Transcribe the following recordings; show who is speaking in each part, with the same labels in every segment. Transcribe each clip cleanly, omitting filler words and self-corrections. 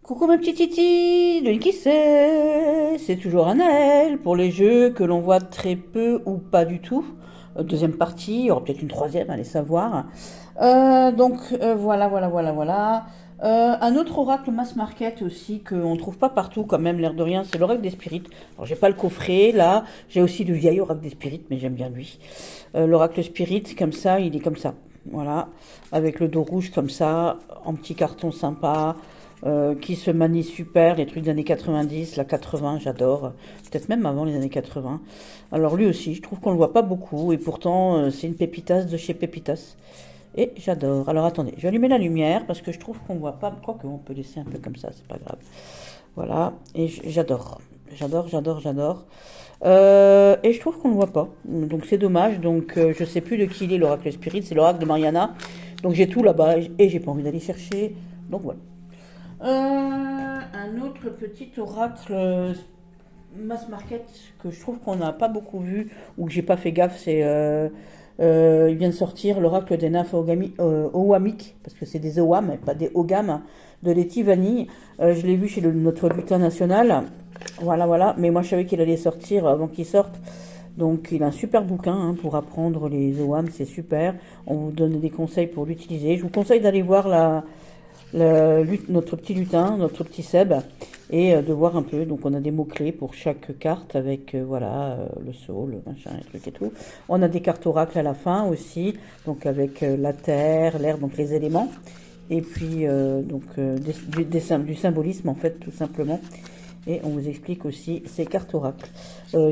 Speaker 1: Coucou ma petite Titi, de qui c'est toujours un Naël pour les jeux que l'on voit très peu ou pas du tout. Deuxième partie, il y aura peut-être une troisième, allez savoir. Voilà. Un autre oracle mass market aussi qu'on ne trouve pas partout quand même, l'air de rien, c'est l'oracle des spirites. Alors j'ai pas le coffret là, j'ai aussi le vieil oracle des spirites, mais j'aime bien lui. L'oracle spirit comme ça, il est comme ça. Voilà, avec le dos rouge comme ça, en petit carton sympa. Qui se manie super, les trucs des années 90, la 80, j'adore. Peut-être même avant les années 80. Alors lui aussi, je trouve qu'on le voit pas beaucoup, et pourtant c'est une pépitasse de chez Pépitas. Et j'adore. Alors attendez, je vais allumer la lumière parce que je trouve qu'on voit pas. Quoique on peut laisser un peu comme ça, c'est pas grave. Voilà, et j'adore. J'adore. Et je trouve qu'on ne le voit pas. Donc c'est dommage. Donc je sais plus de qui il est l'oracle spirit, c'est l'oracle de Mariana. Donc j'ai tout là-bas et j'ai pas envie d'aller chercher. Donc voilà. Un autre petit oracle mass market que je trouve qu'on n'a pas beaucoup vu ou que j'ai pas fait gaffe, c'est il vient de sortir l'oracle des nymphes owamiques, parce que c'est des owam et pas des ogam, de Letty Vanille. Je l'ai vu chez notre lutin national. Voilà. Mais moi je savais qu'il allait sortir avant qu'il sorte. Donc il a un super bouquin pour apprendre les owam, c'est super. On vous donne des conseils pour l'utiliser. Je vous conseille d'aller voir notre petit lutin, notre petit Seb, et de voir un peu. Donc on a des mots-clés pour chaque carte avec le saut, le machin, les trucs et tout. On a des cartes oracles à la fin aussi, donc avec la terre, l'air, donc les éléments. Et puis du symbolisme en fait, tout simplement. Et on vous explique aussi ces cartes oracles.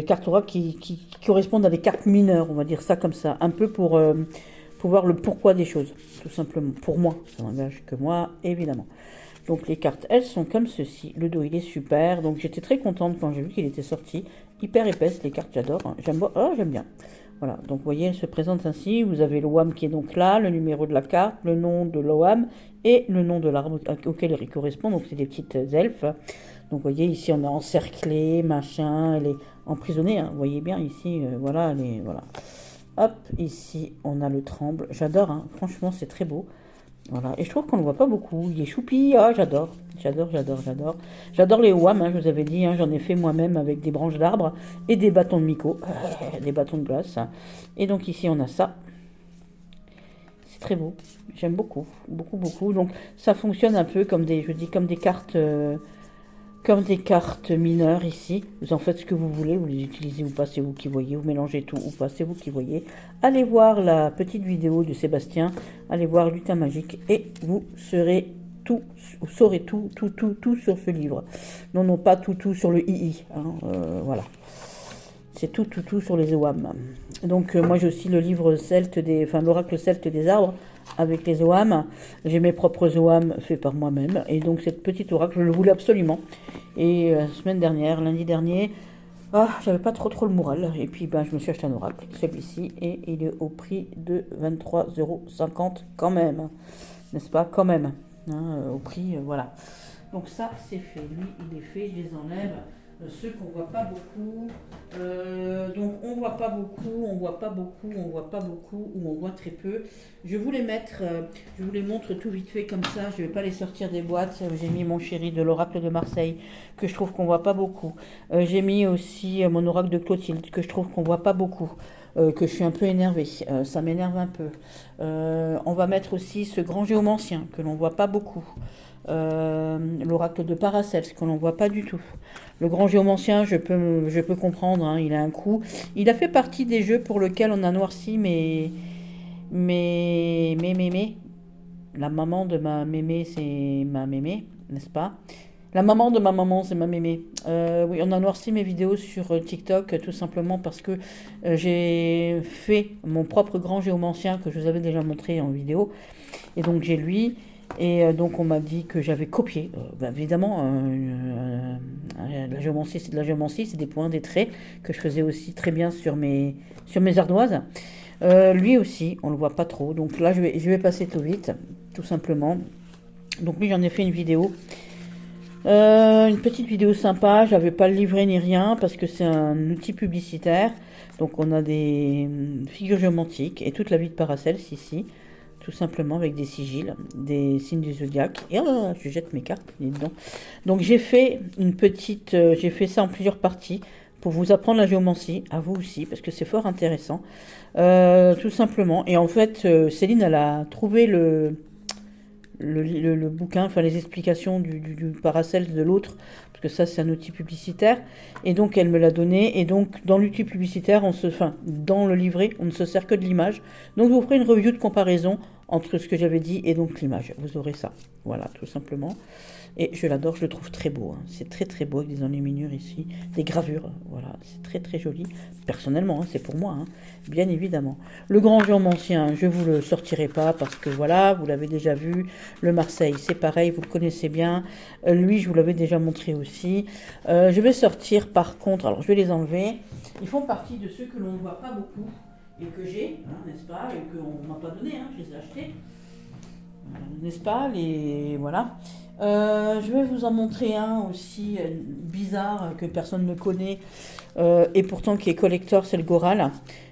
Speaker 1: Cartes oracles qui correspondent à des cartes mineures, on va dire ça comme ça. Un peu pour voir le pourquoi des choses, tout simplement. Pour moi, ça n'engage que moi, évidemment. Donc les cartes, elles sont comme ceci. Le dos, il est super. Donc j'étais très contente quand j'ai vu qu'il était sorti. Hyper épaisse, les cartes, j'adore. J'aime bien. Voilà, donc vous voyez, elle se présente ainsi. Vous avez l'OAM qui est donc là, le numéro de la carte, le nom de l'OAM et le nom de l'arbre auquel il correspond. Donc c'est des petites elfes. Donc vous voyez, ici on a encerclé, machin, elle est emprisonnée. Vous voyez bien ici, voilà, elle est, voilà. Hop, ici on a le tremble. J'adore, franchement c'est très beau. Voilà, et je trouve qu'on ne le voit pas beaucoup. Il est choupi, j'adore. J'adore les WAM, je vous avais dit, j'en ai fait moi-même avec des branches d'arbres et des bâtons de Miko, des bâtons de glace. Et donc ici on a ça. C'est très beau, j'aime beaucoup. Donc ça fonctionne un peu comme comme des cartes. Comme des cartes mineures ici, vous en faites ce que vous voulez, vous les utilisez ou pas, c'est vous qui voyez, vous mélangez tout ou pas, c'est vous qui voyez. Allez voir la petite vidéo de Sébastien, allez voir Lutin Magique et vous saurez tout sur ce livre. Non, pas tout sur le II, voilà. C'est tout sur les Oam. Donc moi j'ai aussi le livre l'oracle celte des arbres avec les Oam. J'ai mes propres Oam faits par moi-même. Et donc cette petite oracle, je le voulais absolument. Et la semaine dernière, lundi dernier, j'avais pas trop le moral. Et puis je me suis acheté un oracle, celui-ci, et il est au prix de 23,50 € quand même. N'est-ce pas? Quand même. Au prix, voilà. Donc ça, c'est fait. Lui, il est fait, je les enlève. Ceux qu'on voit pas beaucoup. Donc on voit pas beaucoup, ou on voit très peu. Je vous les mettre, je vous les montre tout vite fait comme ça. Je vais pas les sortir des boîtes. J'ai mis mon chéri de l'oracle de Marseille que je trouve qu'on voit pas beaucoup. J'ai mis aussi mon oracle de Clotilde que je trouve qu'on voit pas beaucoup. Que je suis un peu énervée, ça m'énerve un peu. On va mettre aussi ce grand géomancien que l'on voit pas beaucoup. L'oracle de Paracels que l'on voit pas du tout. Le grand géomancien, je peux comprendre, il a un coup. Il a fait partie des jeux pour lesquels on a noirci, mais la maman de ma mémé, c'est ma mémé, n'est-ce pas? La maman de ma maman, c'est ma mémé. Oui, on a noirci mes vidéos sur TikTok tout simplement parce que j'ai fait mon propre grand géomancien que je vous avais déjà montré en vidéo. Et donc j'ai lui. Et donc on m'a dit que j'avais copié. Évidemment, la géomancie, c'est de la géomancie, c'est des points, des traits que je faisais aussi très bien sur mes ardoises. Lui aussi, on le voit pas trop. Donc là, je vais passer tout vite, tout simplement. Donc lui, j'en ai fait une vidéo. Une petite vidéo sympa, j'avais pas le livret ni rien parce que c'est un outil publicitaire. Donc on a des figures géomantiques et toute la vie de Paracels ici. tout simplement avec des sigils, des signes du zodiaque. Et oh, je jette mes cartes, dis donc. Donc j'ai fait j'ai fait ça en plusieurs parties pour vous apprendre la géomancie, à vous aussi, parce que c'est fort intéressant, tout simplement. Et en fait, Céline, elle a trouvé le bouquin, enfin les explications du Paracel de l'autre, parce que ça c'est un outil publicitaire, et donc elle me l'a donné, et donc dans l'outil publicitaire, dans le livret, on ne se sert que de l'image, donc je vous ferai une review de comparaison entre ce que j'avais dit et donc l'image, vous aurez ça, voilà, tout simplement. Et je l'adore, je le trouve très beau, hein. C'est très très beau avec des enluminures ici, des gravures, voilà, c'est très très joli. Personnellement, hein, c'est pour moi, hein, bien évidemment. Le grand géomancien, je vous le sortirai pas parce que voilà, vous l'avez déjà vu. Le Marseille, c'est pareil, vous le connaissez bien. Lui, je vous l'avais déjà montré aussi. Je vais sortir par contre, alors je vais les enlever. Ils font partie de ceux que l'on ne voit pas beaucoup et que j'ai, hein, n'est-ce pas, et qu'on ne m'a pas donné, hein, je les ai achetés. N'est-ce pas, voilà. Je vais vous en montrer un aussi bizarre que personne ne connaît et pourtant qui est collector, c'est le Goral.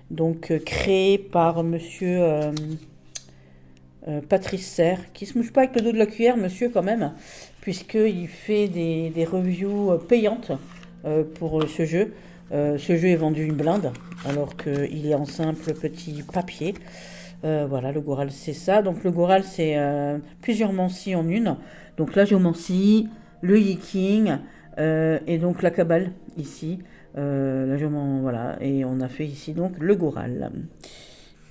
Speaker 1: Donc créé par monsieur Patrice Serre, qui se mouche pas avec le dos de la cuillère, monsieur quand même, puisqu'il fait des reviews payantes pour ce jeu. Ce jeu est vendu une blinde, alors qu'il est en simple petit papier. Voilà, le Goral, c'est ça. Donc le Goral, c'est plusieurs mancies en une. Donc la géomancie, le yiking et donc la cabale ici. Voilà. Et on a fait ici donc le Goral.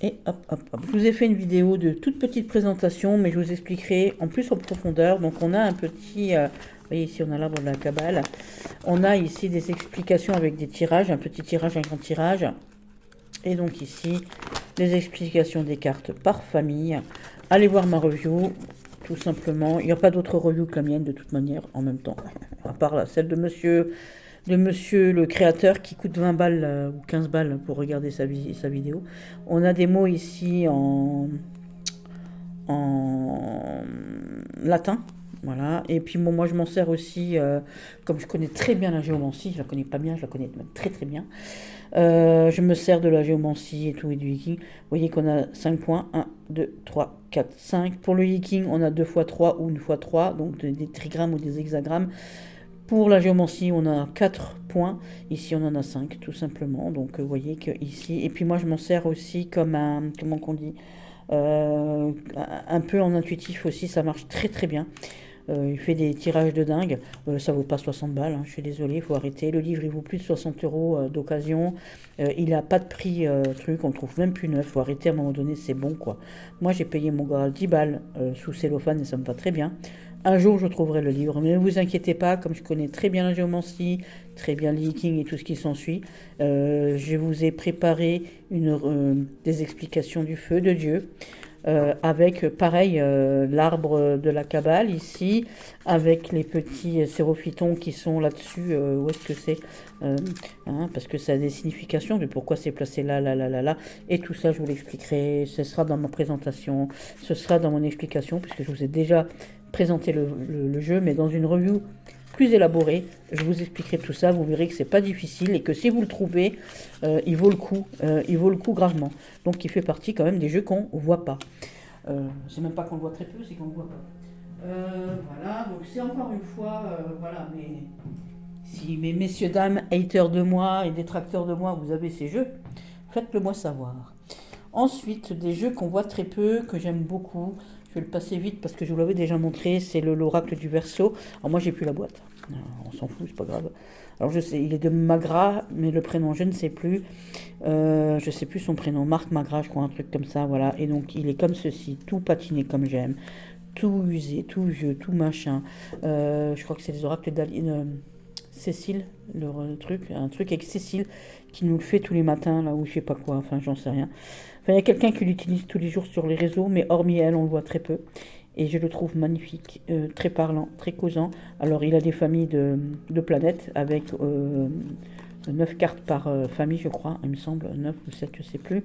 Speaker 1: Et hop, hop, hop. Je vous ai fait une vidéo de toute petite présentation, mais je vous expliquerai en plus en profondeur. Donc on a un petit... vous voyez ici, on a l'arbre de la cabale. On a ici des explications avec des tirages, un petit tirage, un grand tirage. Et donc ici, les explications des cartes par famille. Allez voir ma review, tout simplement. Il n'y a pas d'autre review que la mienne, de toute manière, en même temps. À part celle de monsieur le créateur, qui coûte 20 balles ou 15 balles pour regarder sa vidéo. On a des mots ici en latin. Voilà. Et puis bon, moi je m'en sers aussi, comme je connais très bien la géomancie, je la connais pas bien, je la connais même très très bien. Je me sers de la géomancie et tout, et du yiking. Vous voyez qu'on a 5 points. 1, 2, 3, 4, 5. Pour le yiking, on a 2 x 3 ou 1 x 3, donc des trigrammes ou des hexagrammes. Pour la géomancie, on a 4 points. Ici, on en a 5, tout simplement. Donc, vous voyez que ici... Et puis moi, je m'en sers aussi comme un... Comment qu'on dit un peu en intuitif aussi, ça marche très très bien. Il fait des tirages de dingue. Ça vaut pas 60 balles, hein, je suis désolée, il faut arrêter. Le livre, il vaut plus de 60 € d'occasion. Il n'a pas de prix truc, on le trouve même plus neuf. Il faut arrêter à un moment donné, c'est bon quoi. Moi, j'ai payé mon Goral 10 balles sous cellophane et ça me va très bien. Un jour, je trouverai le livre, mais ne vous inquiétez pas, comme je connais très bien la géomancie, très bien le yiking et tout ce qui s'ensuit, je vous ai préparé des explications du feu de Dieu. Avec pareil l'arbre de la cabale ici, avec les petits sérophytons qui sont là-dessus, où est-ce que c'est parce que ça a des significations de pourquoi c'est placé là, et tout ça je vous l'expliquerai, ce sera dans ma présentation, ce sera dans mon explication, puisque je vous ai déjà présenté le jeu, mais dans une review plus élaborée, je vous expliquerai tout ça, vous verrez que c'est pas difficile et que si vous le trouvez, il vaut le coup gravement. Donc il fait partie quand même des jeux qu'on voit pas. C'est même pas qu'on le voit très peu, c'est qu'on le voit pas. Voilà, donc c'est encore une fois, voilà, mais si mes messieurs dames, haters de moi et détracteurs de moi, vous avez ces jeux, faites-le moi savoir. Ensuite, des jeux qu'on voit très peu, que j'aime beaucoup. Je vais le passer vite parce que je vous l'avais déjà montré, c'est l'oracle du Verseau. Alors moi j'ai plus la boîte, on s'en fout, c'est pas grave. Alors je sais, il est de Magra, mais le prénom je ne sais plus. Je sais plus son prénom, Marc Magra, je crois, un truc comme ça, voilà. Et donc il est comme ceci, tout patiné comme j'aime, tout usé, tout vieux, tout machin. Je crois que c'est les oracles d'Aline, Cécile, un truc avec Cécile qui nous le fait tous les matins, là où je sais pas quoi, enfin j'en sais rien. Enfin, il y a quelqu'un qui l'utilise tous les jours sur les réseaux, mais hormis elle, on le voit très peu. Et je le trouve magnifique, très parlant, très causant. Alors, il a des familles de planètes avec 9 cartes par famille, je crois, il me semble, 9 ou 7, je sais plus.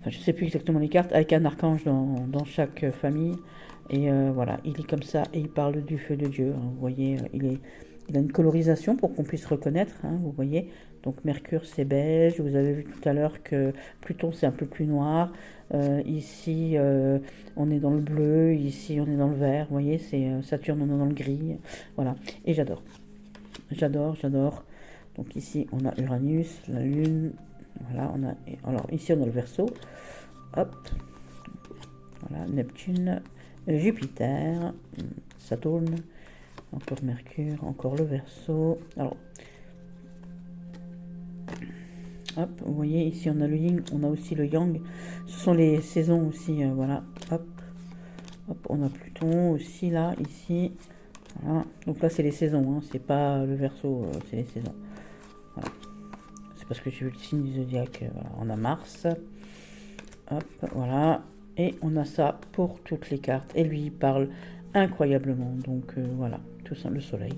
Speaker 1: Enfin, je sais plus exactement les cartes, avec un archange dans chaque famille. Et voilà, il est comme ça et il parle du feu de Dieu. Hein, vous voyez, Il a une colorisation pour qu'on puisse reconnaître, hein, vous voyez. Donc Mercure c'est beige, vous avez vu tout à l'heure que Pluton c'est un peu plus noir. Ici on est dans le bleu, ici on est dans le vert, vous voyez, c'est Saturne on est dans le gris. Voilà, et j'adore. J'adore, j'adore. Donc ici on a Uranus, la Lune, voilà, alors ici on a le Verseau, hop, voilà, Neptune, Jupiter, Saturne, encore Mercure, encore le Verseau. Alors, hop, vous voyez, ici on a le yin, on a aussi le yang. Ce sont les saisons aussi, voilà, hop, hop, on a Pluton aussi là, ici. Voilà. Donc là c'est les saisons, hein, c'est pas le Verseau, c'est les saisons. Voilà. C'est parce que j'ai vu le signe du zodiaque, voilà. On a Mars, hop, voilà. Et on a ça pour toutes les cartes. Et lui, il parle incroyablement. Donc voilà, tout ça, le soleil.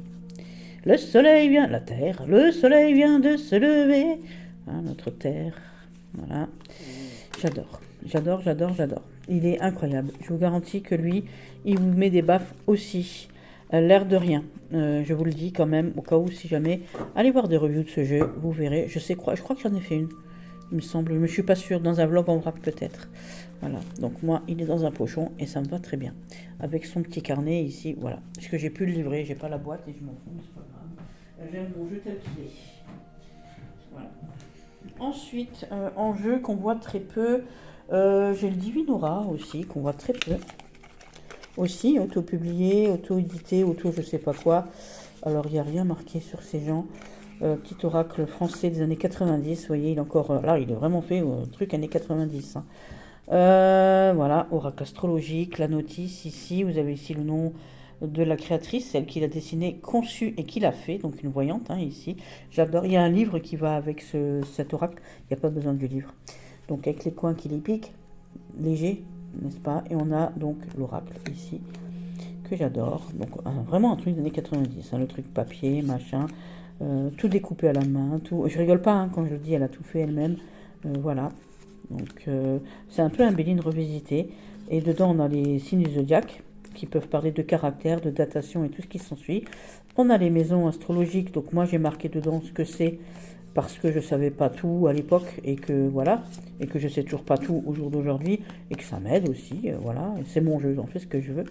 Speaker 1: Le soleil vient, la terre, le soleil vient de se lever. Hein, notre terre, voilà. J'adore, j'adore, j'adore, j'adore. Il est incroyable. Je vous garantis que lui, il vous met des baffes aussi. L'air de rien. Je vous le dis quand même, au cas où, si jamais. Allez voir des reviews de ce jeu, vous verrez. Je crois que j'en ai fait une. Il me semble, je ne suis pas sûre, dans un vlog en vrac peut-être. Voilà, donc moi, il est dans un pochon et ça me va très bien. Avec son petit carnet ici, voilà. Parce que j'ai pu le livrer, j'ai pas la boîte et je m'en fous, c'est pas grave. J'aime mon jeu tel qu'il est. Voilà. Ensuite, en jeu qu'on voit très peu, j'ai le Divinora aussi, qu'on voit très peu. Aussi, auto-publié, auto-édité, je sais pas quoi. Alors, il n'y a rien marqué sur ces gens. Petit oracle français des années 90, vous voyez, il est encore là, il est vraiment fait truc années 90. Hein. Voilà, oracle astrologique, la notice ici, vous avez ici le nom de la créatrice, celle qui l'a dessiné, conçu et qui l'a fait, donc une voyante hein, ici. J'adore, il y a un livre qui va avec cet oracle, il n'y a pas besoin du livre. Donc avec les coins qui les piquent, léger, n'est-ce pas? Et on a donc l'oracle ici, que j'adore. Donc vraiment un truc des années 90, hein, le truc papier, machin. Tout découpé à la main, tout. Je rigole pas hein, quand je le dis, elle a tout fait elle-même. Voilà. Donc c'est un peu un Béline revisité. Et dedans on a les signes du zodiaque qui peuvent parler de caractère, de datation et tout ce qui s'ensuit. On a les maisons astrologiques. Donc moi j'ai marqué dedans ce que c'est parce que je savais pas tout à l'époque et que voilà et que je sais toujours pas tout au jour d'aujourd'hui et que ça m'aide aussi. Voilà. C'est mon jeu, j'en fais ce que je veux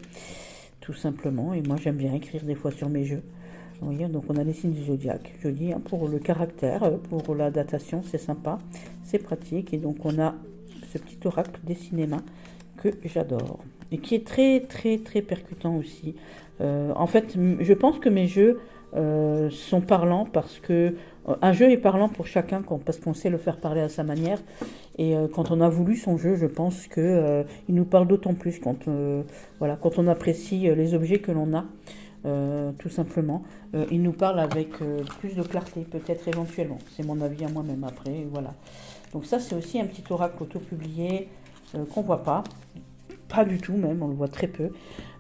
Speaker 1: tout simplement. Et moi j'aime bien écrire des fois sur mes jeux. Vous voyez, donc on a les signes du zodiaque, je dis, hein, pour le caractère, pour la datation, c'est sympa, c'est pratique. Et donc on a ce petit oracle dessiné main que j'adore. Et qui est très très très percutant aussi. En fait, je pense que mes jeux sont parlants parce que un jeu est parlant pour chacun parce qu'on sait le faire parler à sa manière. Et quand on a voulu son jeu, je pense que il nous parle d'autant plus voilà, quand on apprécie les objets que l'on a. Tout simplement. Il nous parle avec plus de clarté, peut-être éventuellement. C'est mon avis à moi-même après, voilà. Donc ça, c'est aussi un petit oracle auto-publié qu'on voit pas du tout même, on le voit très peu.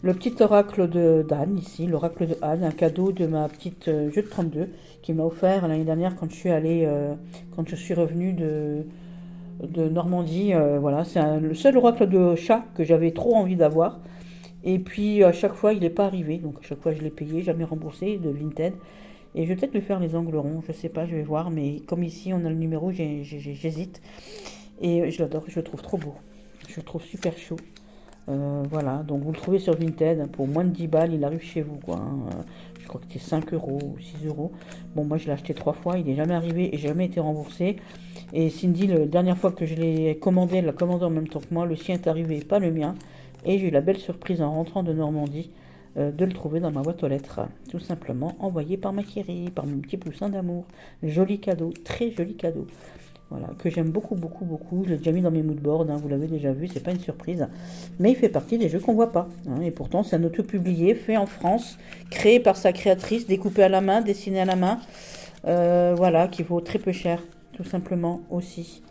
Speaker 1: Le petit oracle d'Anne ici, l'oracle de Anne, un cadeau de ma petite jeu de 32 qui m'a offert l'année dernière quand je suis allée, quand je suis revenue de Normandie. Voilà, c'est le seul oracle de chat que j'avais trop envie d'avoir. Et puis à chaque fois il n'est pas arrivé, donc à chaque fois je l'ai payé, jamais remboursé de Vinted. Et je vais peut-être lui faire les angles ronds, je sais pas, je vais voir, mais comme ici on a le numéro, j'hésite. Et je l'adore, je le trouve trop beau, je le trouve super chaud. Voilà, donc vous le trouvez sur Vinted, hein, pour moins de 10 balles, il arrive chez vous, quoi. Hein. Je crois que c'est 5 euros ou 6 euros. Bon, moi je l'ai acheté 3 fois, il n'est jamais arrivé et jamais été remboursé. Et Cindy, la dernière fois que je l'ai commandé, elle l'a commandé en même temps que moi, le sien est arrivé, pas le mien. Et j'ai eu la belle surprise en rentrant de Normandie de le trouver dans ma boîte aux lettres. Tout simplement envoyé par ma chérie, par mon petit poussin d'amour. Joli cadeau, très joli cadeau. Voilà, que j'aime beaucoup, beaucoup, beaucoup. Je l'ai déjà mis dans mes moodboards, hein, vous l'avez déjà vu, c'est pas une surprise. Mais il fait partie des jeux qu'on voit pas. Hein, et pourtant, c'est un auto-publié, fait en France, créé par sa créatrice, découpé à la main, dessiné à la main. Voilà, qui vaut très peu cher, tout simplement aussi.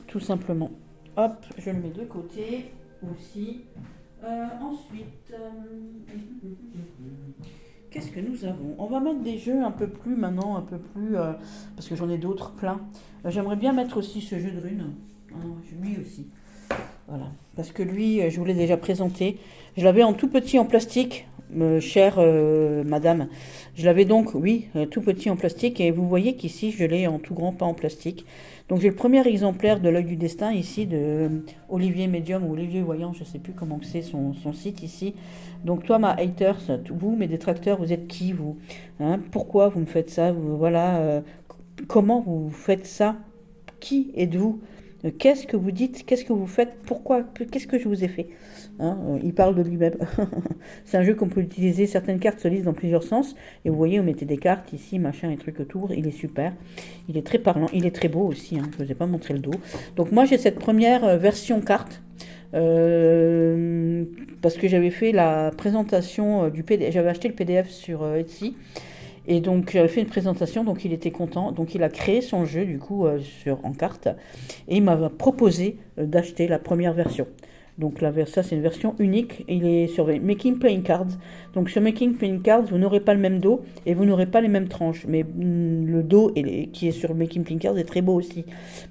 Speaker 1: Tout simplement. Hop, je le mets de côté aussi. Ensuite, qu'est-ce que nous avons? On va mettre des jeux un peu plus maintenant, un peu plus, parce que j'en ai d'autres plein. J'aimerais bien mettre aussi ce jeu de runes, lui aussi. Voilà, parce que lui, je vous l'ai déjà présenté. Je l'avais en tout petit en plastique, chère madame. Je l'avais donc, oui, tout petit en plastique. Et vous voyez qu'ici, je l'ai en tout grand, pas en plastique. Donc j'ai le premier exemplaire de l'œil du destin ici de Olivier Médium ou Olivier Voyant, je ne sais plus comment c'est son site ici. Donc toi, ma haters, vous, mes détracteurs, vous êtes qui vous, hein? Pourquoi vous me faites ça? Voilà, comment vous faites ça? Qui êtes-vous? Qu'est-ce que vous dites? Qu'est-ce que vous faites? Pourquoi? Qu'est-ce que je vous ai fait? Hein, il parle de lui-même. C'est un jeu qu'on peut utiliser. Certaines cartes se lisent dans plusieurs sens. Et vous voyez, on mettait des cartes ici, machin et trucs autour. Il est super. Il est très parlant. Il est très beau aussi. Hein. Je ne vous ai pas montré le dos. Donc moi, j'ai cette première version carte. Parce que j'avais fait la présentation du PDF. J'avais acheté le PDF sur Etsy. Et donc j'avais fait une présentation, donc il était content. Donc il a créé son jeu du coup en carte. Et il m'a proposé d'acheter la première version. Donc ça c'est une version unique, il est sur Making Playing Cards. Donc sur Making Playing Cards, vous n'aurez pas le même dos et vous n'aurez pas les mêmes tranches. Mais le dos qui est sur Making Playing Cards est très beau aussi.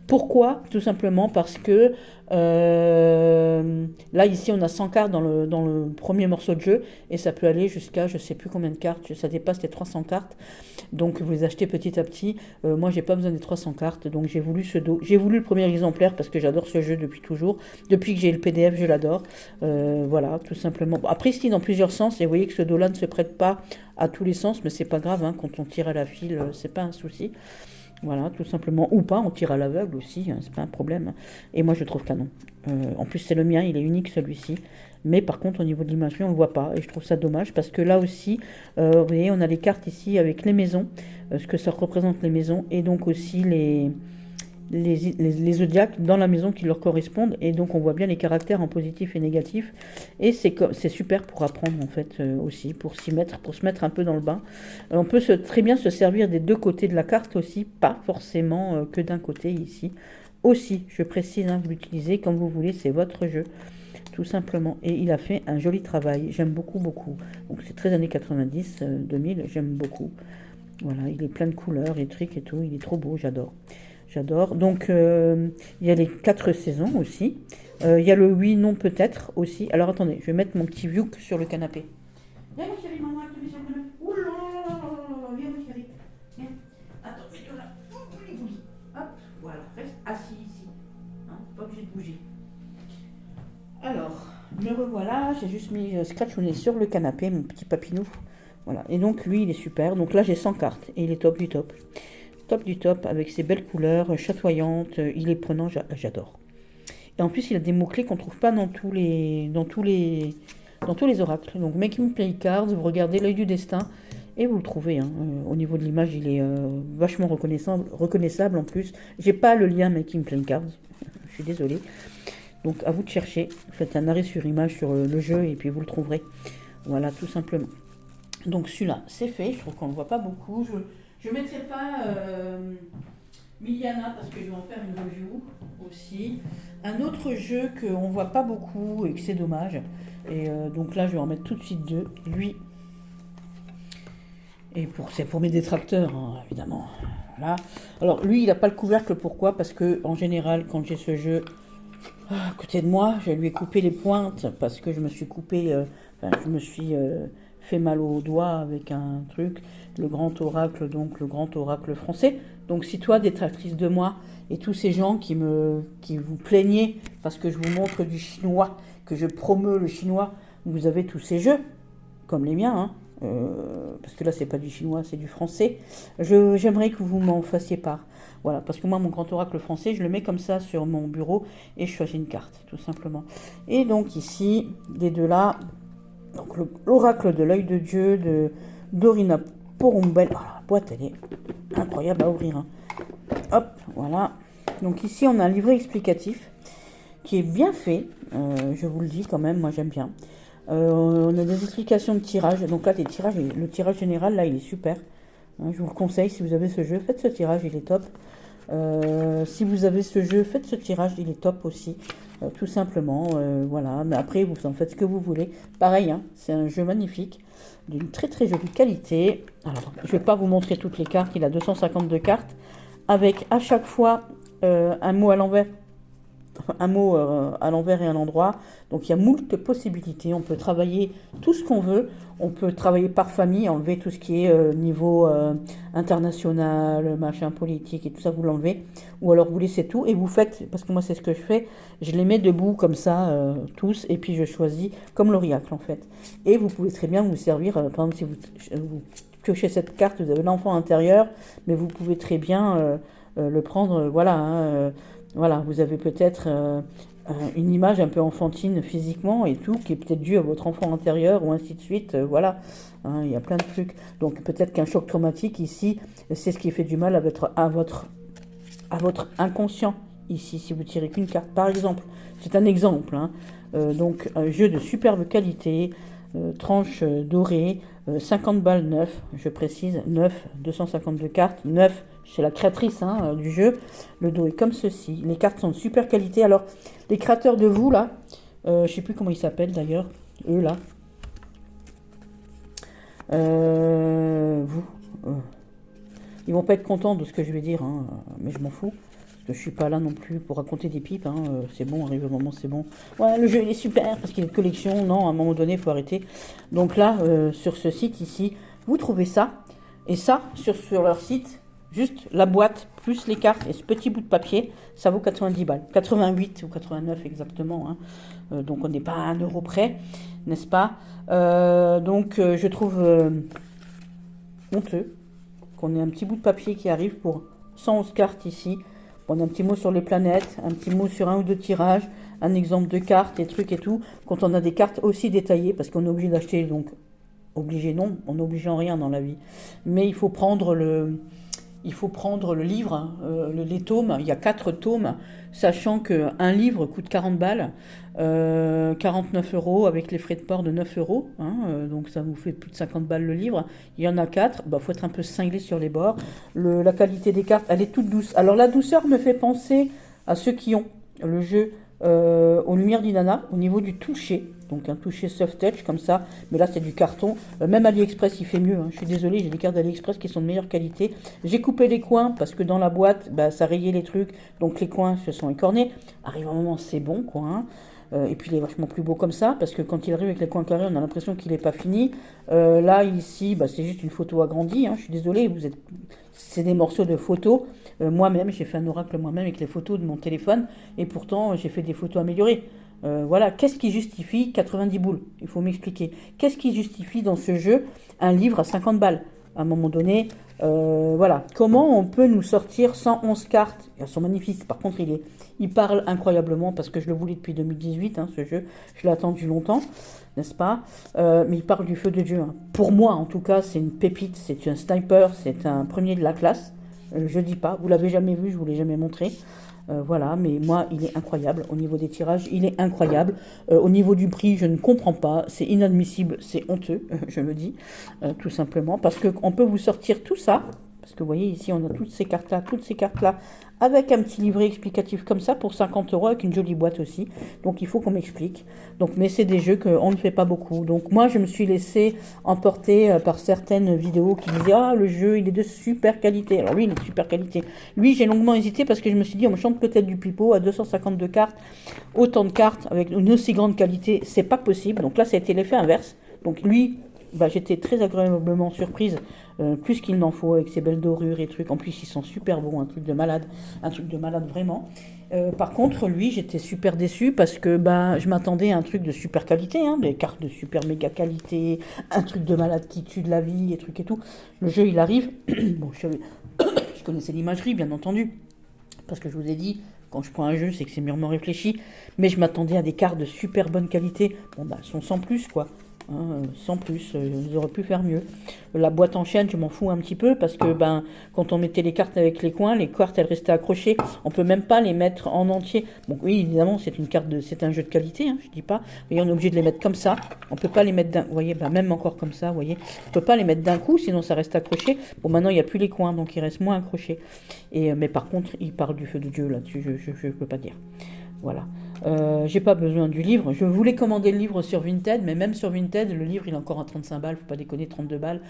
Speaker 1: Pourquoi? Tout simplement parce que là ici on a 100 cartes dans le premier morceau de jeu et ça peut aller jusqu'à je sais plus combien de cartes, ça dépasse les 300 cartes. Donc vous les achetez petit à petit. Moi j'ai pas besoin des 300 cartes, donc j'ai voulu ce dos. J'ai voulu le premier exemplaire parce que j'adore ce jeu depuis toujours. Depuis que j'ai le PDF, je l'adore. Voilà, tout simplement. Après, il dans plusieurs sens et vous voyez que ce dos-là ne se prête pas à tous les sens, mais c'est pas grave, hein, quand on tire à la file, c'est pas un souci. Voilà, tout simplement. Ou pas, on tire à l'aveugle aussi, hein, c'est pas un problème. Et moi, je le trouve canon. En plus, c'est le mien, il est unique celui-ci. Mais par contre, au niveau de l'imagerie, on ne le voit pas. Et je trouve ça dommage parce que là aussi, vous voyez, on a les cartes ici avec les maisons, ce que ça représente les maisons, et donc aussi les zodiacs dans la maison qui leur correspondent. Et donc, on voit bien les caractères en positif et négatif. Et c'est super pour apprendre, en fait, aussi, pour se mettre un peu dans le bain. On peut très bien se servir des deux côtés de la carte aussi, pas forcément que d'un côté ici. Aussi, je précise, hein, vous l'utilisez comme vous voulez, c'est votre jeu. Tout simplement. Et il a fait un joli travail. J'aime beaucoup, beaucoup. Donc c'est très années 90, 2000, j'aime beaucoup. Voilà, il est plein de couleurs, et trucs et tout. Il est trop beau, j'adore. J'adore. Donc il y a les 4 saisons aussi. Il y a le oui, non, peut-être aussi. Alors attendez, je vais mettre mon petit viouk sur le canapé. Viens mon chéri, maman, je te mets sur le canapé. Ouh là là là là, viens mon chéri. Viens. Attends, mets-toi là. Hop, voilà, reste assis ici. Hein, pas obligé de bouger. Alors, me revoilà, j'ai juste mis Scratch au nez sur le canapé, mon petit papinou. Voilà, et donc lui, il est super. Donc là, j'ai 100 cartes et il est top du top. Top du top, avec ses belles couleurs chatoyantes, il est prenant, j'adore. Et en plus, il a des mots-clés qu'on ne trouve pas dans tous les oracles. Donc, Making Play Cards, vous regardez l'œil du destin et vous le trouvez. Hein. Au niveau de l'image, il est vachement reconnaissable en plus. J'ai pas le lien Making Play Cards, je suis désolée. Donc à vous de chercher, faites un arrêt sur image sur le jeu et puis vous le trouverez. Voilà, tout simplement. Donc celui-là, c'est fait, je trouve qu'on ne le voit pas beaucoup. Je ne mettrai pas Miliana parce que je vais en faire une review aussi. Un autre jeu qu'on ne voit pas beaucoup et que c'est dommage. Et donc là, je vais en mettre tout de suite deux. Lui, et c'est pour mes détracteurs, hein, évidemment. Voilà. Alors lui, il n'a pas le couvercle, pourquoi? Parce que en général, quand j'ai ce jeu à côté de moi, je lui ai coupé les pointes parce que je me suis fait mal au doigt avec un truc, le grand oracle, donc le grand oracle français. Donc si toi, détractrice de moi, et tous ces gens qui vous plaignez parce que je vous montre du chinois, que je promeus le chinois, vous avez tous ces jeux, comme les miens, hein, parce que là c'est pas du chinois, c'est du français. J'aimerais que vous m'en fassiez part. Voilà, parce que moi, mon grand oracle français, je le mets comme ça sur mon bureau et je choisis une carte, tout simplement. Et donc ici, les deux là, donc l'oracle de l'œil de Dieu de Dorina Porumbel. Oh, la boîte, elle est incroyable à ouvrir. Hein. Hop, voilà. Donc ici, on a un livret explicatif qui est bien fait. Je vous le dis quand même, moi j'aime bien. On a des explications de tirage. Donc là, le tirage général, là, il est super. Hein, je vous le conseille, si vous avez ce jeu, faites ce tirage, il est top. Si vous avez ce jeu, faites ce tirage, il est top aussi, tout simplement, voilà, mais après vous en faites ce que vous voulez, pareil, hein, c'est un jeu magnifique, d'une très très jolie qualité. Alors, je ne vais pas vous montrer toutes les cartes, il a 252 cartes, avec à chaque fois un mot à l'envers, un mot à l'envers et à l'endroit. Donc il y a moult possibilités. On peut travailler tout ce qu'on veut. On peut travailler par famille, enlever tout ce qui est niveau international, machin politique et tout ça, vous l'enlevez. Ou alors vous laissez tout et vous faites, parce que moi c'est ce que je fais, je les mets debout comme ça, tous, et puis je choisis comme l'Auriacle en fait. Et vous pouvez très bien vous servir, par exemple si vous piochez cette carte, vous avez l'enfant intérieur, mais vous pouvez très bien le prendre, voilà, hein, voilà, vous avez peut-être une image un peu enfantine physiquement et tout, qui est peut-être due à votre enfant intérieur ou ainsi de suite, voilà, hein, il y a plein de trucs. Donc peut-être qu'un choc traumatique ici, c'est ce qui fait du mal à votre inconscient ici, si vous tirez qu'une carte, par exemple. C'est un exemple, hein. Donc un jeu de superbe qualité, tranche dorée, 50 balles neuf, je précise, 9, 252 cartes, 9 chez la créatrice hein, du jeu. Le dos est comme ceci, les cartes sont de super qualité. Alors, les créateurs de vous, là, je sais plus comment ils s'appellent d'ailleurs, eux là, vous, ils vont pas être contents de ce que je vais dire, hein, mais je m'en fous. Je suis pas là non plus pour raconter des pipes, hein, c'est bon, arrive le moment, c'est bon. Ouais, le jeu il est super parce qu'il est de collection, non, à un moment donné, il faut arrêter. Donc là, sur ce site ici, vous trouvez ça, et ça, sur leur site, juste la boîte, plus les cartes et ce petit bout de papier, ça vaut 90 balles. 88 ou 89 exactement, hein. Donc on n'est pas à 1 € près, n'est-ce pas? Donc je trouve honteux qu'on ait un petit bout de papier qui arrive pour 111 cartes ici. On a un petit mot sur les planètes, un petit mot sur 1 ou 2 tirages, un exemple de cartes, des trucs et tout. Quand on a des cartes aussi détaillées, parce qu'on est obligé d'acheter, donc obligé non, on n'est obligé en rien dans la vie. Mais il faut prendre le livre, hein, les tomes, il y a 4 tomes, sachant qu'un livre coûte 40 balles, 49 € avec les frais de port de 9 €, hein, donc ça vous fait plus de 50 balles le livre. Il y en a 4, bah, faut être un peu cinglé sur les bords. La qualité des cartes, elle est toute douce. Alors la douceur me fait penser à ceux qui ont le jeu aux Lumières d'Inanna, au niveau du toucher. Donc un toucher soft touch comme ça, mais là c'est du carton. Même AliExpress il fait mieux, hein. Je suis désolée, j'ai des cartes d'AliExpress qui sont de meilleure qualité. J'ai coupé les coins parce que dans la boîte, bah, ça rayait les trucs, donc les coins se sont écornés. Arrive un moment, c'est bon quoi, hein. Et puis il est vachement plus beau comme ça, parce que quand il arrive avec les coins carrés, on a l'impression qu'il n'est pas fini. Là, ici, bah, c'est juste une photo agrandie, hein. Je suis désolée, c'est des morceaux de photos. Moi-même, j'ai fait un oracle moi-même avec les photos de mon téléphone, et pourtant, j'ai fait des photos améliorées. Voilà, qu'est-ce qui justifie 90 boules? Il faut m'expliquer. Qu'est-ce qui justifie dans ce jeu un livre à 50 balles? À un moment donné, voilà. Comment on peut nous sortir 111 cartes? Elles sont magnifiques. Par contre, il parle incroyablement parce que je le voulais depuis 2018, hein, ce jeu. Je l'ai attendu longtemps, n'est-ce pas? Mais il parle du feu de Dieu, hein. Pour moi, en tout cas, c'est une pépite. C'est un sniper. C'est un premier de la classe. Je dis pas. Vous l'avez jamais vu. Je vous l'ai jamais montré. Voilà, mais moi, il est incroyable. Au niveau des tirages, il est incroyable. Au niveau du prix, je ne comprends pas. C'est inadmissible, c'est honteux, je le dis, tout simplement. Parce qu'on peut vous sortir tout ça. Parce que vous voyez, ici, on a toutes ces cartes-là, avec un petit livret explicatif comme ça pour 50 € avec une jolie boîte aussi. Donc, il faut qu'on m'explique. Donc, mais c'est des jeux qu'on ne fait pas beaucoup. Donc, moi, je me suis laissé emporter par certaines vidéos qui disaient « Ah, le jeu, il est de super qualité. » Alors, lui, il est de super qualité. Lui, j'ai longuement hésité parce que je me suis dit « On me chante peut-être du pipeau à 252 cartes. Autant de cartes avec une aussi grande qualité, c'est pas possible. » Donc là, ça a été l'effet inverse. Donc, lui... Bah, j'étais très agréablement surprise, plus qu'il n'en faut avec ces belles dorures et trucs. En plus, ils sont super bons, un truc de malade vraiment. Par contre, lui, j'étais super déçue parce que bah, je m'attendais à un truc de super qualité, hein, des cartes de super méga qualité, un truc de malade qui tue de la vie et trucs et tout. Le jeu, il arrive. Bon, je connaissais l'imagerie, bien entendu, parce que je vous ai dit, quand je prends un jeu, c'est que c'est mûrement réfléchi. Mais je m'attendais à des cartes de super bonne qualité. Bon, bah, elles sont sans plus, quoi. Hein, sans plus, ils auraient pu faire mieux. La boîte en chaîne, je m'en fous un petit peu parce que ben, quand on mettait les cartes avec les coins, les cartes elles restaient accrochées. On peut même pas les mettre en entier. Bon, oui, évidemment, c'est un jeu de qualité, hein, je dis pas. Mais on est obligé de les mettre comme ça. On peut pas les mettre vous voyez, ben, même encore comme ça, vous voyez. On peut pas les mettre d'un coup, sinon ça reste accroché. Bon, maintenant il n'y a plus les coins, donc il reste moins accroché. Mais par contre, il parle du feu de Dieu là-dessus, je peux pas dire. Voilà. J'ai pas besoin du livre. Je voulais commander le livre sur Vinted, mais même sur Vinted, le livre il est encore à 35 balles, faut pas déconner, 32 balles.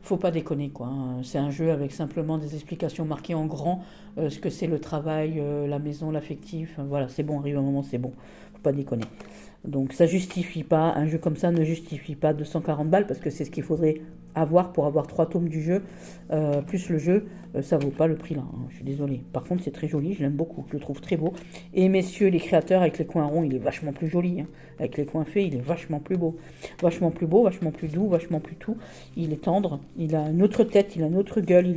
Speaker 1: faut pas déconner, quoi, hein. C'est un jeu avec simplement des explications marquées en grand, ce que c'est le travail, la maison, l'affectif. Voilà, c'est bon, arrive un moment, c'est bon. Faut pas déconner. Donc ça justifie pas, un jeu comme ça ne justifie pas 240 balles parce que c'est ce qu'il faudrait avoir pour avoir 3 tomes du jeu, plus le jeu, ça vaut pas le prix là, hein, je suis désolée. Par contre c'est très joli, je l'aime beaucoup, je le trouve très beau. Et messieurs les créateurs avec les coins ronds, il est vachement plus joli, hein. Avec les coins faits, il est vachement plus beau. Vachement plus beau, vachement plus doux, vachement plus tout. Il est tendre, il a une autre tête, il a une autre gueule,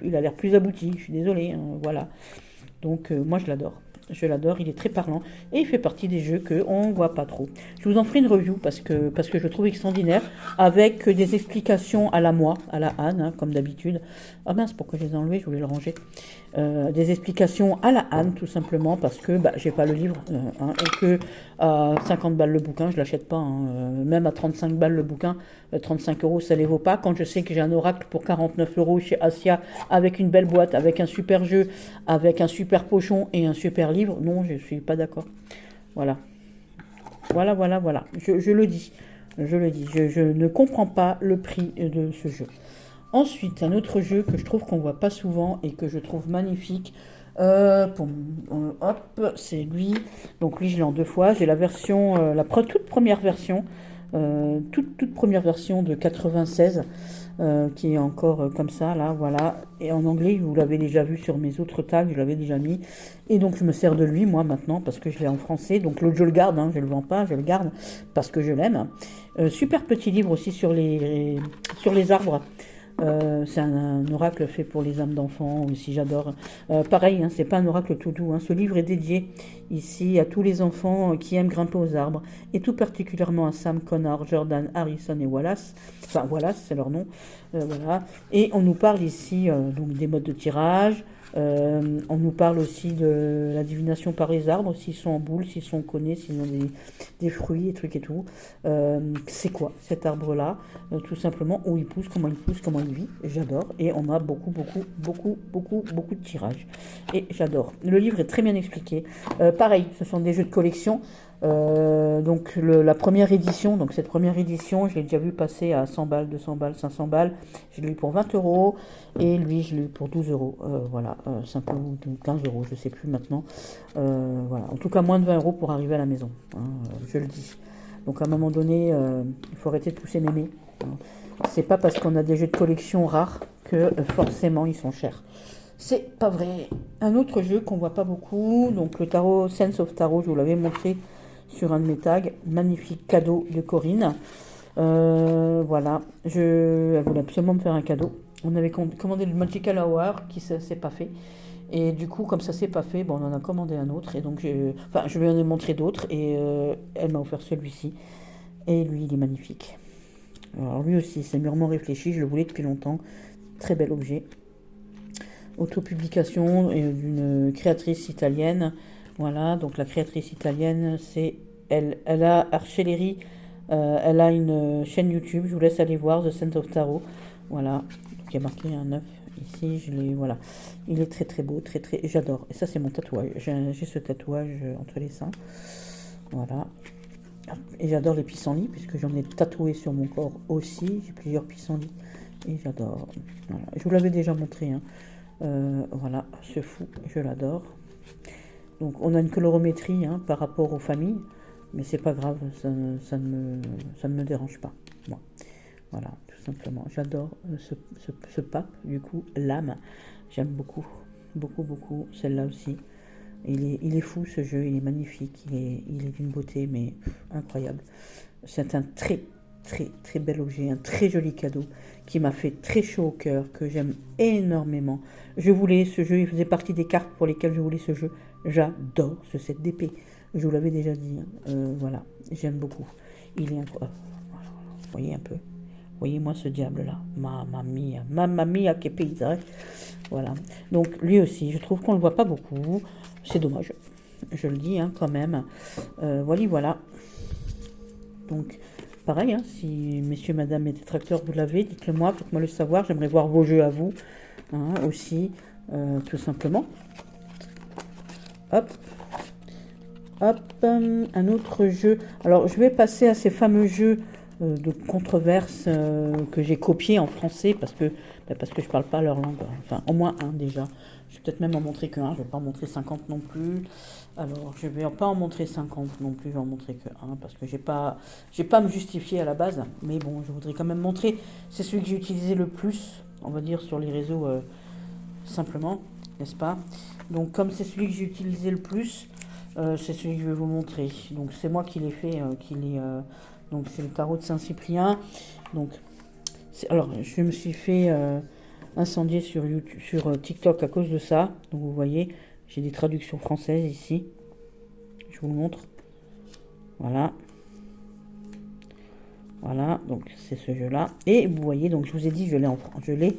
Speaker 1: il a l'air plus abouti, je suis désolée, hein, voilà. Donc moi je l'adore. Je l'adore, il est très parlant et il fait partie des jeux qu'on ne voit pas trop. Je vous en ferai une review parce que je le trouve extraordinaire avec des explications à la moi, à la Anne, hein, comme d'habitude. Ah mince, pourquoi je les ai enlevés, je voulais le ranger. Des explications à la Anne, tout simplement parce que j'ai pas le livre hein, et que à 50 balles le bouquin, je l'achète pas. Hein, même à 35 balles le bouquin, 35 euros, ça les vaut pas. Quand je sais que j'ai un oracle pour 49 euros chez Asia avec une belle boîte, avec un super jeu, avec un super pochon et un super livre, non, je suis pas d'accord. Voilà. Voilà. Je le dis. Je ne comprends pas le prix de ce jeu. Ensuite, un autre jeu que je trouve qu'on voit pas souvent et que je trouve magnifique, hop, c'est lui. Donc lui, je l'ai en 2 fois. J'ai la version, toute première version, toute première version de 96, qui est encore comme ça, là, voilà. Et en anglais, vous l'avez déjà vu sur mes autres tags, je l'avais déjà mis. Et donc je me sers de lui, moi, maintenant, parce que je l'ai en français. Donc l'autre, je le garde, hein, je le vends pas, je le garde parce que je l'aime. Super petit livre aussi sur les arbres. C'est un oracle fait pour les âmes d'enfants aussi, j'adore. Pareil, hein, c'est pas un oracle tout doux, hein. Ce livre est dédié ici à tous les enfants qui aiment grimper aux arbres, et tout particulièrement à Sam, Connor, Jordan, Harrison et Wallace. Enfin, Wallace, c'est leur nom. Voilà. Et on nous parle ici donc des modes de tirage. On nous parle aussi de la divination par les arbres, s'ils sont en boule, s'ils sont connais, s'ils ont des fruits et trucs et tout. C'est quoi cet arbre-là, tout simplement, où il pousse, comment il vit. J'adore. Et on a beaucoup de tirages. Et j'adore. Le livre est très bien expliqué. Pareil, ce sont des jeux de collection. Donc la première édition, donc cette première édition, je l'ai déjà vu passer à 100 balles, 200 balles, 500 balles. Je l'ai eu pour 20 euros et lui je l'ai eu pour 12 euros. Voilà, simplement 15 euros, je sais plus maintenant. Voilà, en tout cas moins de 20 euros pour arriver à la maison, hein, je le dis. Donc à un moment donné, il faut arrêter de pousser mémé. Hein. C'est pas parce qu'on a des jeux de collection rares que forcément ils sont chers. C'est pas vrai. Un autre jeu qu'on voit pas beaucoup, donc le tarot Sense of Tarot, je vous l'avais montré sur un de mes tags. Magnifique cadeau de Corinne. Voilà, elle voulait absolument me faire un cadeau. On avait commandé le Magical Hour qui s'est pas fait. Et du coup, comme ça s'est pas fait, on en a commandé un autre. Et donc, je lui en ai montré d'autres. Et elle m'a offert celui-ci. Et lui, il est magnifique. Alors lui aussi, c'est mûrement réfléchi. Je le voulais depuis longtemps. Très bel objet. Autopublication d'une créatrice italienne. Voilà, donc la créatrice italienne, c'est elle a Arcelleri, elle a une chaîne YouTube, je vous laisse aller voir, The Scent of Tarot. Voilà, donc il y a marqué un 9 ici, voilà. Il est très beau, j'adore. Et ça c'est mon tatouage, j'ai ce tatouage entre les seins. Voilà. Et j'adore les pissenlits, puisque j'en ai tatoué sur mon corps aussi, j'ai plusieurs pissenlits. Et j'adore. Voilà. Je vous l'avais déjà montré, hein. Voilà, ce fou, je l'adore. Donc on a une colorométrie hein, par rapport aux familles, mais c'est pas grave, ça ne me dérange pas. Moi. Voilà, tout simplement. J'adore ce pape, du coup, l'âme. J'aime beaucoup. Celle-là aussi. Il est fou ce jeu, il est magnifique, il est d'une beauté, mais incroyable. C'est un très bel objet, un très joli cadeau qui m'a fait très chaud au cœur, que j'aime énormément. Je voulais ce jeu, il faisait partie des cartes pour lesquelles je voulais ce jeu. J'adore ce set d'épée. Je vous l'avais déjà dit. Voilà, j'aime beaucoup. Il est incroyable. Voilà. Vous voyez un peu. Voyez-moi ce diable-là. Mamma mia, che pizza. Voilà. Donc lui aussi, je trouve qu'on ne le voit pas beaucoup. C'est dommage. Je le dis hein, quand même. Voilà. Donc, pareil, hein, si messieurs, madame mes détracteurs, vous l'avez, dites-le moi, faites-moi le savoir. J'aimerais voir vos jeux à vous hein, aussi, tout simplement. Hop, un autre jeu. Alors, je vais passer à ces fameux jeux de controverses que j'ai copiées en français parce que je parle pas leur langue. Enfin, au moins un déjà. Je vais peut-être même en montrer qu'un. Je vais pas en montrer 50 non plus. Alors, je vais pas en montrer 50 non plus. Je vais en montrer que un parce que j'ai pas à me justifier à la base. Mais bon, je voudrais quand même montrer. C'est celui que j'ai utilisé le plus, on va dire, sur les réseaux simplement, n'est-ce pas? Donc, comme c'est celui que j'ai utilisé le plus, c'est celui que je vais vous montrer. Donc, c'est moi qui l'ai fait, donc c'est le tarot de Saint-Cyprien. Donc, alors, je me suis fait incendier sur YouTube, sur TikTok à cause de ça. Donc, vous voyez, j'ai des traductions françaises ici. Je vous le montre. Voilà. Voilà, donc c'est ce jeu-là. Et vous voyez, donc je vous ai dit, je l'ai.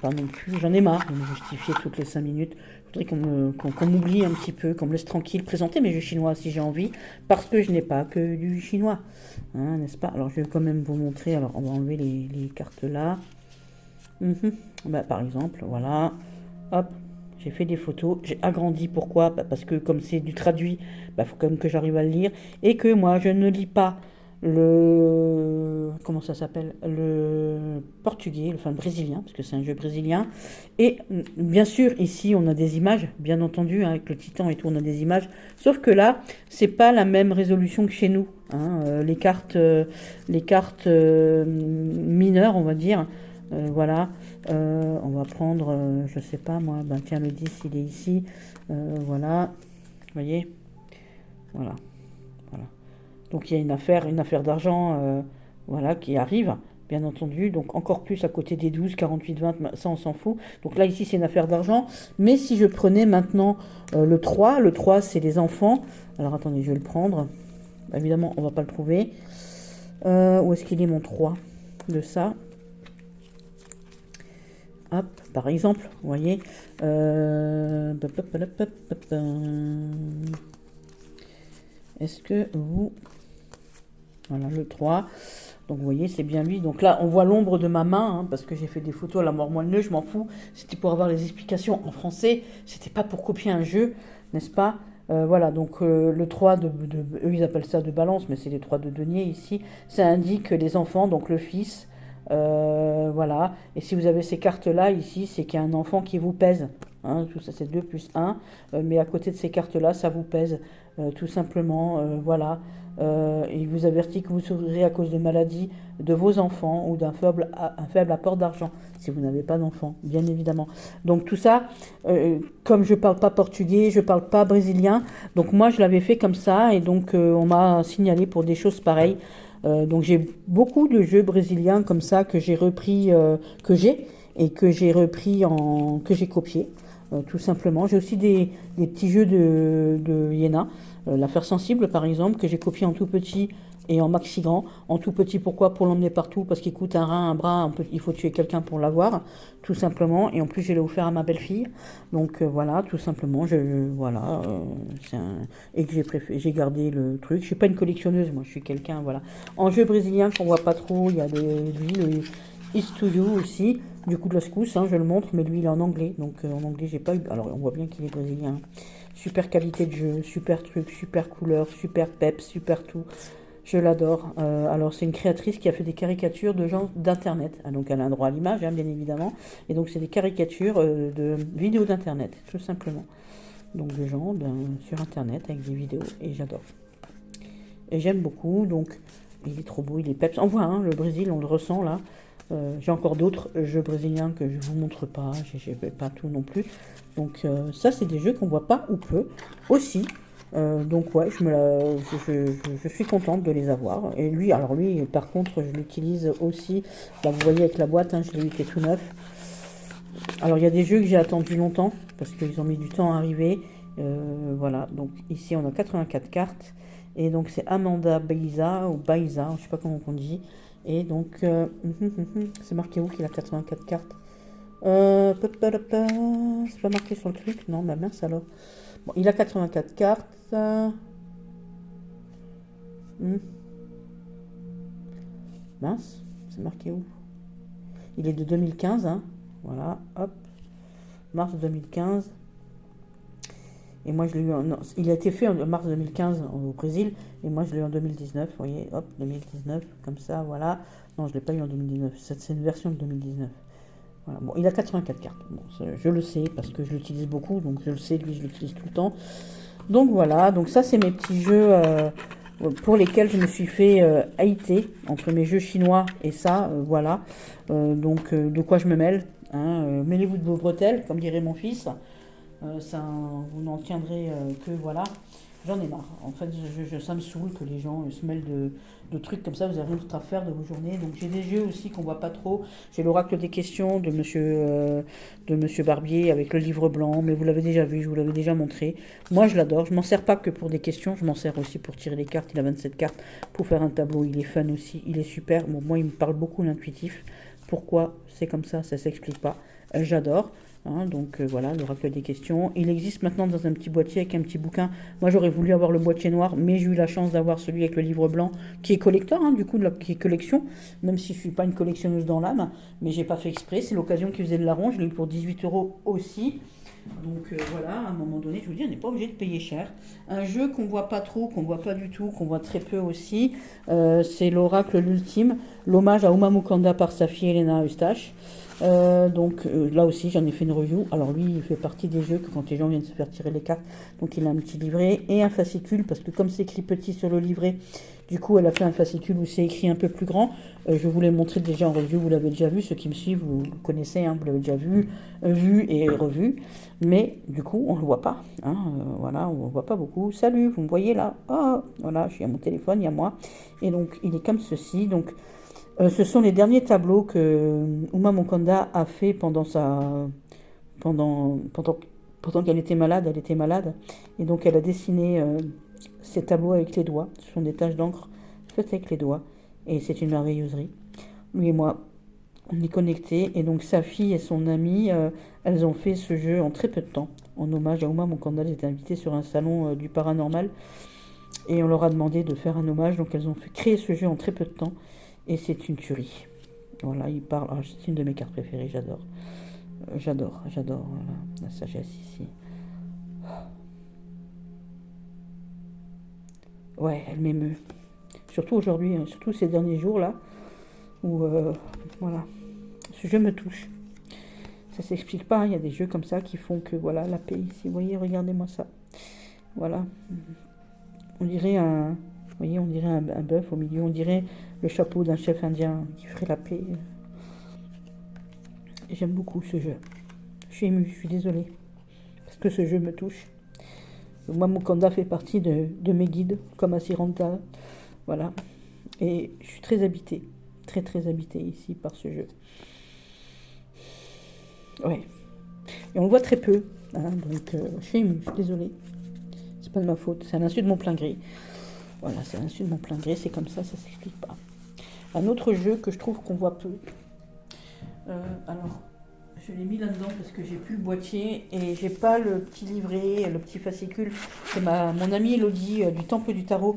Speaker 1: Pas non plus, j'en ai marre de me justifier toutes les 5 minutes. Je voudrais qu'on m'oublie un petit peu, qu'on me laisse tranquille présenter mes jeux chinois si j'ai envie, parce que je n'ai pas que du chinois, hein, n'est-ce pas? Alors je vais quand même vous montrer, alors on va enlever les cartes là. Bah, par exemple, voilà, hop, j'ai fait des photos, j'ai agrandi, pourquoi? Bah, parce que comme c'est du traduit, bah, faut quand même que j'arrive à le lire, et que moi je ne lis pas comment ça s'appelle, le portugais, enfin le brésilien, parce que c'est un jeu brésilien. Et bien sûr, ici, on a des images, bien entendu, hein, avec le titan et tout, on a des images. Sauf que là, c'est pas la même résolution que chez nous, hein. Les cartes mineures, on va dire. Voilà. On va prendre, je sais pas moi, ben tiens, le 10, il est ici. Voilà. Vous voyez? Voilà. Voilà. Donc il y a une affaire d'argent voilà, qui arrive, bien entendu. Donc encore plus à côté des 12, 48, 20, ça on s'en fout. Donc là ici c'est une affaire d'argent. Mais si je prenais maintenant le 3 c'est les enfants. Alors attendez, je vais le prendre. Évidemment on va pas le trouver. Où est-ce qu'il est mon 3 de ça? Hop, par exemple, vous voyez. Est-ce que vous... Voilà, le 3. Donc vous voyez, c'est bien lui. Donc là, on voit l'ombre de ma main, hein, parce que j'ai fait des photos à la mort moelleux, je m'en fous. C'était pour avoir les explications en français. C'était pas pour copier un jeu, n'est-ce pas? Voilà, donc le 3 eux ils appellent ça de balance, mais c'est les 3 de denier ici. Ça indique les enfants, donc le fils. Voilà. Et si vous avez ces cartes-là ici, c'est qu'il y a un enfant qui vous pèse. Hein, tout ça, c'est 2 plus 1. Mais à côté de ces cartes-là, ça vous pèse. Tout simplement, voilà. Il vous avertit que vous souffrirez à cause de maladies de vos enfants ou un faible apport d'argent, si vous n'avez pas d'enfants, bien évidemment. Donc tout ça, comme je ne parle pas portugais, je ne parle pas brésilien, donc moi je l'avais fait comme ça, et donc on m'a signalé pour des choses pareilles. Donc j'ai beaucoup de jeux brésiliens comme ça que j'ai repris, que j'ai copié, tout simplement. J'ai aussi des petits jeux de Iéna. L'affaire sensible, par exemple, que j'ai copié en tout petit et en maxi grand. En tout petit, pourquoi? Pour l'emmener partout, parce qu'il coûte un rein, un bras, il faut tuer quelqu'un pour l'avoir, tout simplement. Et en plus, je l'ai offert à ma belle-fille. Donc voilà, tout simplement, et que j'ai gardé le truc. Je suis pas une collectionneuse, moi, je suis quelqu'un, voilà. En jeu brésilien qu'on voit pas trop, il y a lui, It's to You aussi, du coup de la secousse, hein, je le montre, mais lui il est en anglais, donc en anglais j'ai pas eu. Alors on voit bien qu'il est brésilien. Super qualité de jeu, super truc, super couleur, super peps, super tout. Je l'adore. Alors c'est une créatrice qui a fait des caricatures de gens d'internet. Ah, donc elle a un droit à l'image, hein, bien évidemment. Et donc c'est des caricatures de vidéos d'internet, tout simplement. Donc de gens sur internet avec des vidéos, et j'adore. Et j'aime beaucoup, donc il est trop beau, il est peps. On voit, hein, le Brésil, on le ressent là. J'ai encore d'autres jeux brésiliens que je ne vous montre pas, j'ai pas tout non plus. Donc ça, c'est des jeux qu'on voit pas ou peu aussi. Donc ouais, je suis contente de les avoir. Et lui, alors lui, par contre, je l'utilise aussi. Là, vous voyez avec la boîte, hein, je l'ai eu qui est tout neuf. Alors il y a des jeux que j'ai attendu longtemps parce qu'ils ont mis du temps à arriver. Voilà, donc ici on a 84 cartes. Et donc c'est Amanda Baiza ou Baiza, je sais pas comment on dit. Et donc c'est marqué où qu'il a 84 cartes? C'est pas marqué sur le truc? Non, bah mince alors. Bon, il a 84 cartes. Mince, c'est marqué où? Il est de 2015, hein. Voilà, hop. Mars 2015. Et moi, je l'ai eu non, il a été fait en mars 2015 au Brésil, et moi, je l'ai eu en 2019. Vous voyez, hop, 2019, comme ça, voilà. Non, je ne l'ai pas eu en 2019. C'est une version de 2019. Voilà. Bon, il a 84 cartes. Bon, je le sais parce que je l'utilise beaucoup, donc je le sais, lui, je l'utilise tout le temps. Donc voilà, donc ça, c'est mes petits jeux pour lesquels je me suis fait haïter entre mes jeux chinois et ça, voilà. Donc, de quoi je me mêle, hein, mêlez-vous de vos bretelles, comme dirait mon fils. Ça, vous n'en tiendrez que voilà. J'en ai marre. En fait, ça me saoule que les gens se mêlent de trucs comme ça. Vous avez rien d'autre à faire de vos journées. Donc j'ai des jeux aussi qu'on voit pas trop. J'ai l'oracle des questions de Monsieur Barbier avec le livre blanc. Mais vous l'avez déjà vu, je vous l'avais déjà montré. Moi, je l'adore. Je m'en sers pas que pour des questions. Je m'en sers aussi pour tirer les cartes. Il a 27 cartes pour faire un tableau. Il est fun aussi. Il est super. Bon, moi, il me parle beaucoup l'intuitif. Pourquoi c'est comme ça s'explique pas. J'adore. Hein, donc voilà, l'oracle des questions. Il existe maintenant dans un petit boîtier avec un petit bouquin. Moi j'aurais voulu avoir le boîtier noir, mais j'ai eu la chance d'avoir celui avec le livre blanc, qui est collector, hein, du coup, qui est collection, même si je suis pas une collectionneuse dans l'âme, mais j'ai pas fait exprès, c'est l'occasion qui faisait de la ronde, je l'ai eu pour 18 € aussi. Donc voilà, à un moment donné, je vous dis, on n'est pas obligé de payer cher. Un jeu qu'on voit pas trop, qu'on voit pas du tout, qu'on voit très peu aussi, c'est l'oracle l'ultime, l'hommage à Uma Mukanda par sa fille Elena Eustache. Donc là aussi j'en ai fait une review. Alors lui il fait partie des jeux que quand les gens viennent se faire tirer les cartes, donc il a un petit livret et un fascicule parce que comme c'est écrit petit sur le livret, du coup elle a fait un fascicule où c'est écrit un peu plus grand. Je vous l'ai montré déjà en review, vous l'avez déjà vu, ceux qui me suivent vous le connaissez, hein, vous l'avez déjà vu et revu, mais du coup on le voit pas, hein, voilà, on le voit pas beaucoup. Salut, vous me voyez là, oh, voilà, je suis à mon téléphone, il y a moi, et donc il est comme ceci. Donc ce sont les derniers tableaux que Uma Mukanda a fait pendant qu'elle était malade. Elle était malade. Et donc elle a dessiné ces tableaux avec les doigts. Ce sont des taches d'encre faites avec les doigts. Et c'est une merveilleuserie. Lui et moi, on est connectés. Et donc sa fille et son amie, elles ont fait ce jeu en très peu de temps. En hommage à Uma Mukanda, elles étaient invitées sur un salon du paranormal. Et on leur a demandé de faire un hommage. Donc elles ont créé ce jeu en très peu de temps. Et c'est une tuerie. Voilà, il parle. Alors, c'est une de mes cartes préférées, j'adore. J'adore. Voilà, la sagesse ici. Ouais, elle m'émeut. Surtout aujourd'hui, hein, surtout ces derniers jours-là, où, voilà, ce jeu me touche. Ça s'explique pas, il y a des jeux comme ça qui font que, voilà, la paix ici. Vous voyez, regardez-moi ça. Voilà. On dirait vous voyez, on dirait un bœuf au milieu, on dirait le chapeau d'un chef indien qui ferait la paix. J'aime beaucoup ce jeu. Je suis émue, je suis désolée. Parce que ce jeu me touche. Moi, Mukanda fait partie de mes guides, comme Asiranta. Voilà. Et je suis très habitée. Très, très habitée ici par ce jeu. Ouais. Et on le voit très peu. Hein, donc, je suis émue, je suis désolée. C'est pas de ma faute. C'est un insu de mon plein gré. Voilà, c'est un insu de mon plein gré. C'est comme ça s'explique pas. Un autre jeu que je trouve qu'on voit peu. Alors, je l'ai mis là-dedans parce que j'ai plus le boîtier et j'ai pas le petit livret, le petit fascicule. C'est mon amie Elodie du Temple du Tarot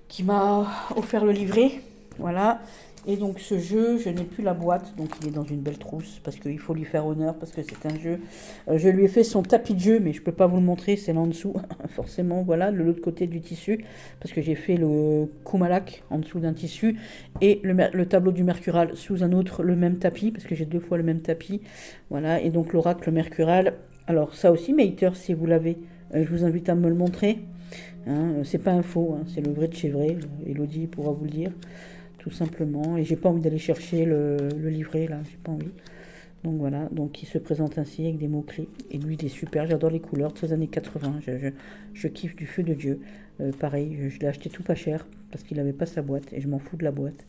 Speaker 1: qui m'a offert le livret. Voilà. Et donc ce jeu, je n'ai plus la boîte, donc il est dans une belle trousse parce qu'il faut lui faire honneur parce que c'est un jeu. Je lui ai fait son tapis de jeu, mais je peux pas vous le montrer, c'est là en dessous, forcément, voilà, de l'autre côté du tissu, parce que j'ai fait le Kumalak en dessous d'un tissu et le tableau du Mercural sous un autre, le même tapis, parce que j'ai 2 fois le même tapis, voilà, et donc l'oracle Mercural. Alors ça aussi, mes haters, si vous l'avez, je vous invite à me le montrer. Hein, c'est pas un faux, hein, c'est le vrai de chez vrai, Elodie pourra vous le dire. Tout simplement, et j'ai pas envie d'aller chercher le livret là, j'ai pas envie. Donc voilà, donc il se présente ainsi avec des mots-clés. Et lui, il est super, j'adore les couleurs, très années 80, je kiffe du feu de Dieu. Pareil, je l'ai acheté tout pas cher, parce qu'il avait pas sa boîte, et je m'en fous de la boîte.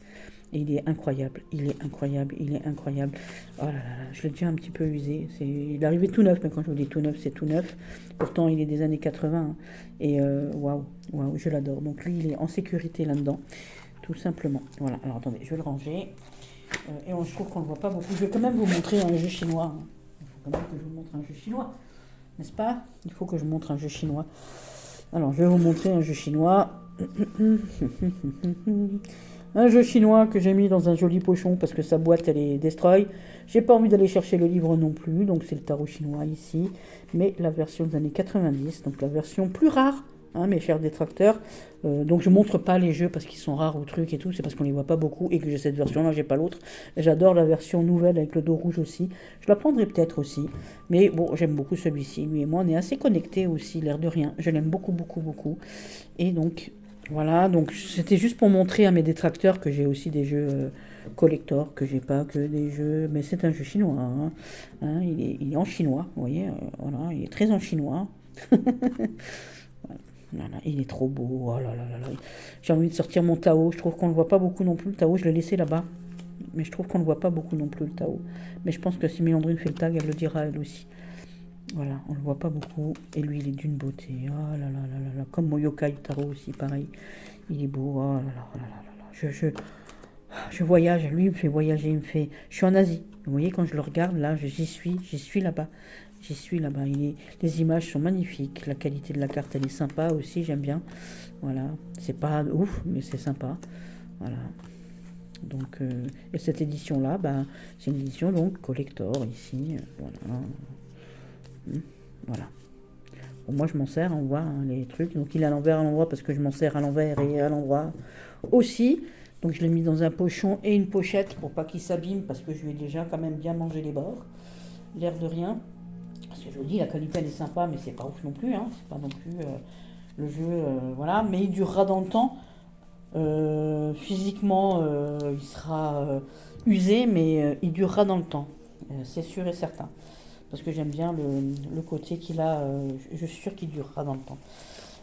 Speaker 1: Et il est incroyable, il est incroyable, il est incroyable. Oh là là, je l'ai déjà un petit peu usé. Il est arrivé tout neuf, mais quand je vous dis tout neuf, c'est tout neuf. Pourtant, il est des années 80, hein. Et waouh, je l'adore. Donc lui, il est en sécurité là-dedans. Tout simplement. Voilà, alors attendez, je vais le ranger. Et je trouve qu'on ne le voit pas beaucoup. Je vais quand même vous montrer un jeu chinois. Hein. Il faut quand même que je vous montre un jeu chinois. N'est-ce pas? Il faut que je vous montre un jeu chinois. Alors, je vais vous montrer un jeu chinois. Un jeu chinois que j'ai mis dans un joli pochon parce que sa boîte elle est destroy. J'ai pas envie d'aller chercher le livre non plus, donc c'est le tarot chinois ici, mais la version des années 90, donc la version plus rare, hein, mes chers détracteurs. Donc je montre pas les jeux parce qu'ils sont rares ou trucs et tout, c'est parce qu'on les voit pas beaucoup et que j'ai cette version-là, j'ai pas l'autre. J'adore la version nouvelle avec le dos rouge aussi. Je la prendrai peut-être aussi, mais bon, j'aime beaucoup celui-ci. Lui et moi, on est assez connectés aussi, l'air de rien. Je l'aime beaucoup, beaucoup, beaucoup. Et donc voilà, donc c'était juste pour montrer à mes détracteurs que j'ai aussi des jeux collector, que j'ai pas que des jeux, mais c'est un jeu chinois, hein. Hein, il est en chinois, vous voyez, voilà, il est très en chinois. Voilà, il est trop beau, oh là là là là. J'ai envie de sortir mon Tao, je trouve qu'on le voit pas beaucoup non plus, le Tao, je l'ai laissé là-bas, mais je trouve qu'on le voit pas beaucoup non plus, le Tao. Mais je pense que si Mélandrine fait le tag, elle le dira elle aussi. Voilà, on le voit pas beaucoup. Et lui, il est d'une beauté. Oh là là là là là. Comme mon yokai Taro aussi, pareil. Il est beau. Oh là là là là là. Je voyage. Lui, il me fait voyager. Il me fait. Je suis en Asie. Vous voyez, quand je le regarde, là, j'y suis. J'y suis là-bas. J'y suis là-bas. Les images sont magnifiques. La qualité de la carte, elle est sympa aussi. J'aime bien. Voilà. C'est pas ouf, mais c'est sympa. Voilà. Donc, et cette édition-là, bah, c'est une édition donc collector ici. Voilà. Voilà. Bon, moi, je m'en sers, on voit hein, les trucs. Donc, il est à l'envers, à l'endroit, parce que je m'en sers à l'envers et à l'endroit aussi. Donc, je l'ai mis dans un pochon et une pochette pour pas qu'il s'abîme, parce que je lui ai déjà quand même bien mangé les bords. L'air de rien. Parce que je vous dis, la qualité, elle est sympa, mais c'est pas ouf non plus. Hein. C'est pas non plus le jeu, voilà. Mais il durera dans le temps. Physiquement, il sera usé, mais il durera dans le temps. C'est sûr et certain. Parce que j'aime bien le côté qu'il a, je suis sûre qu'il durera dans le temps.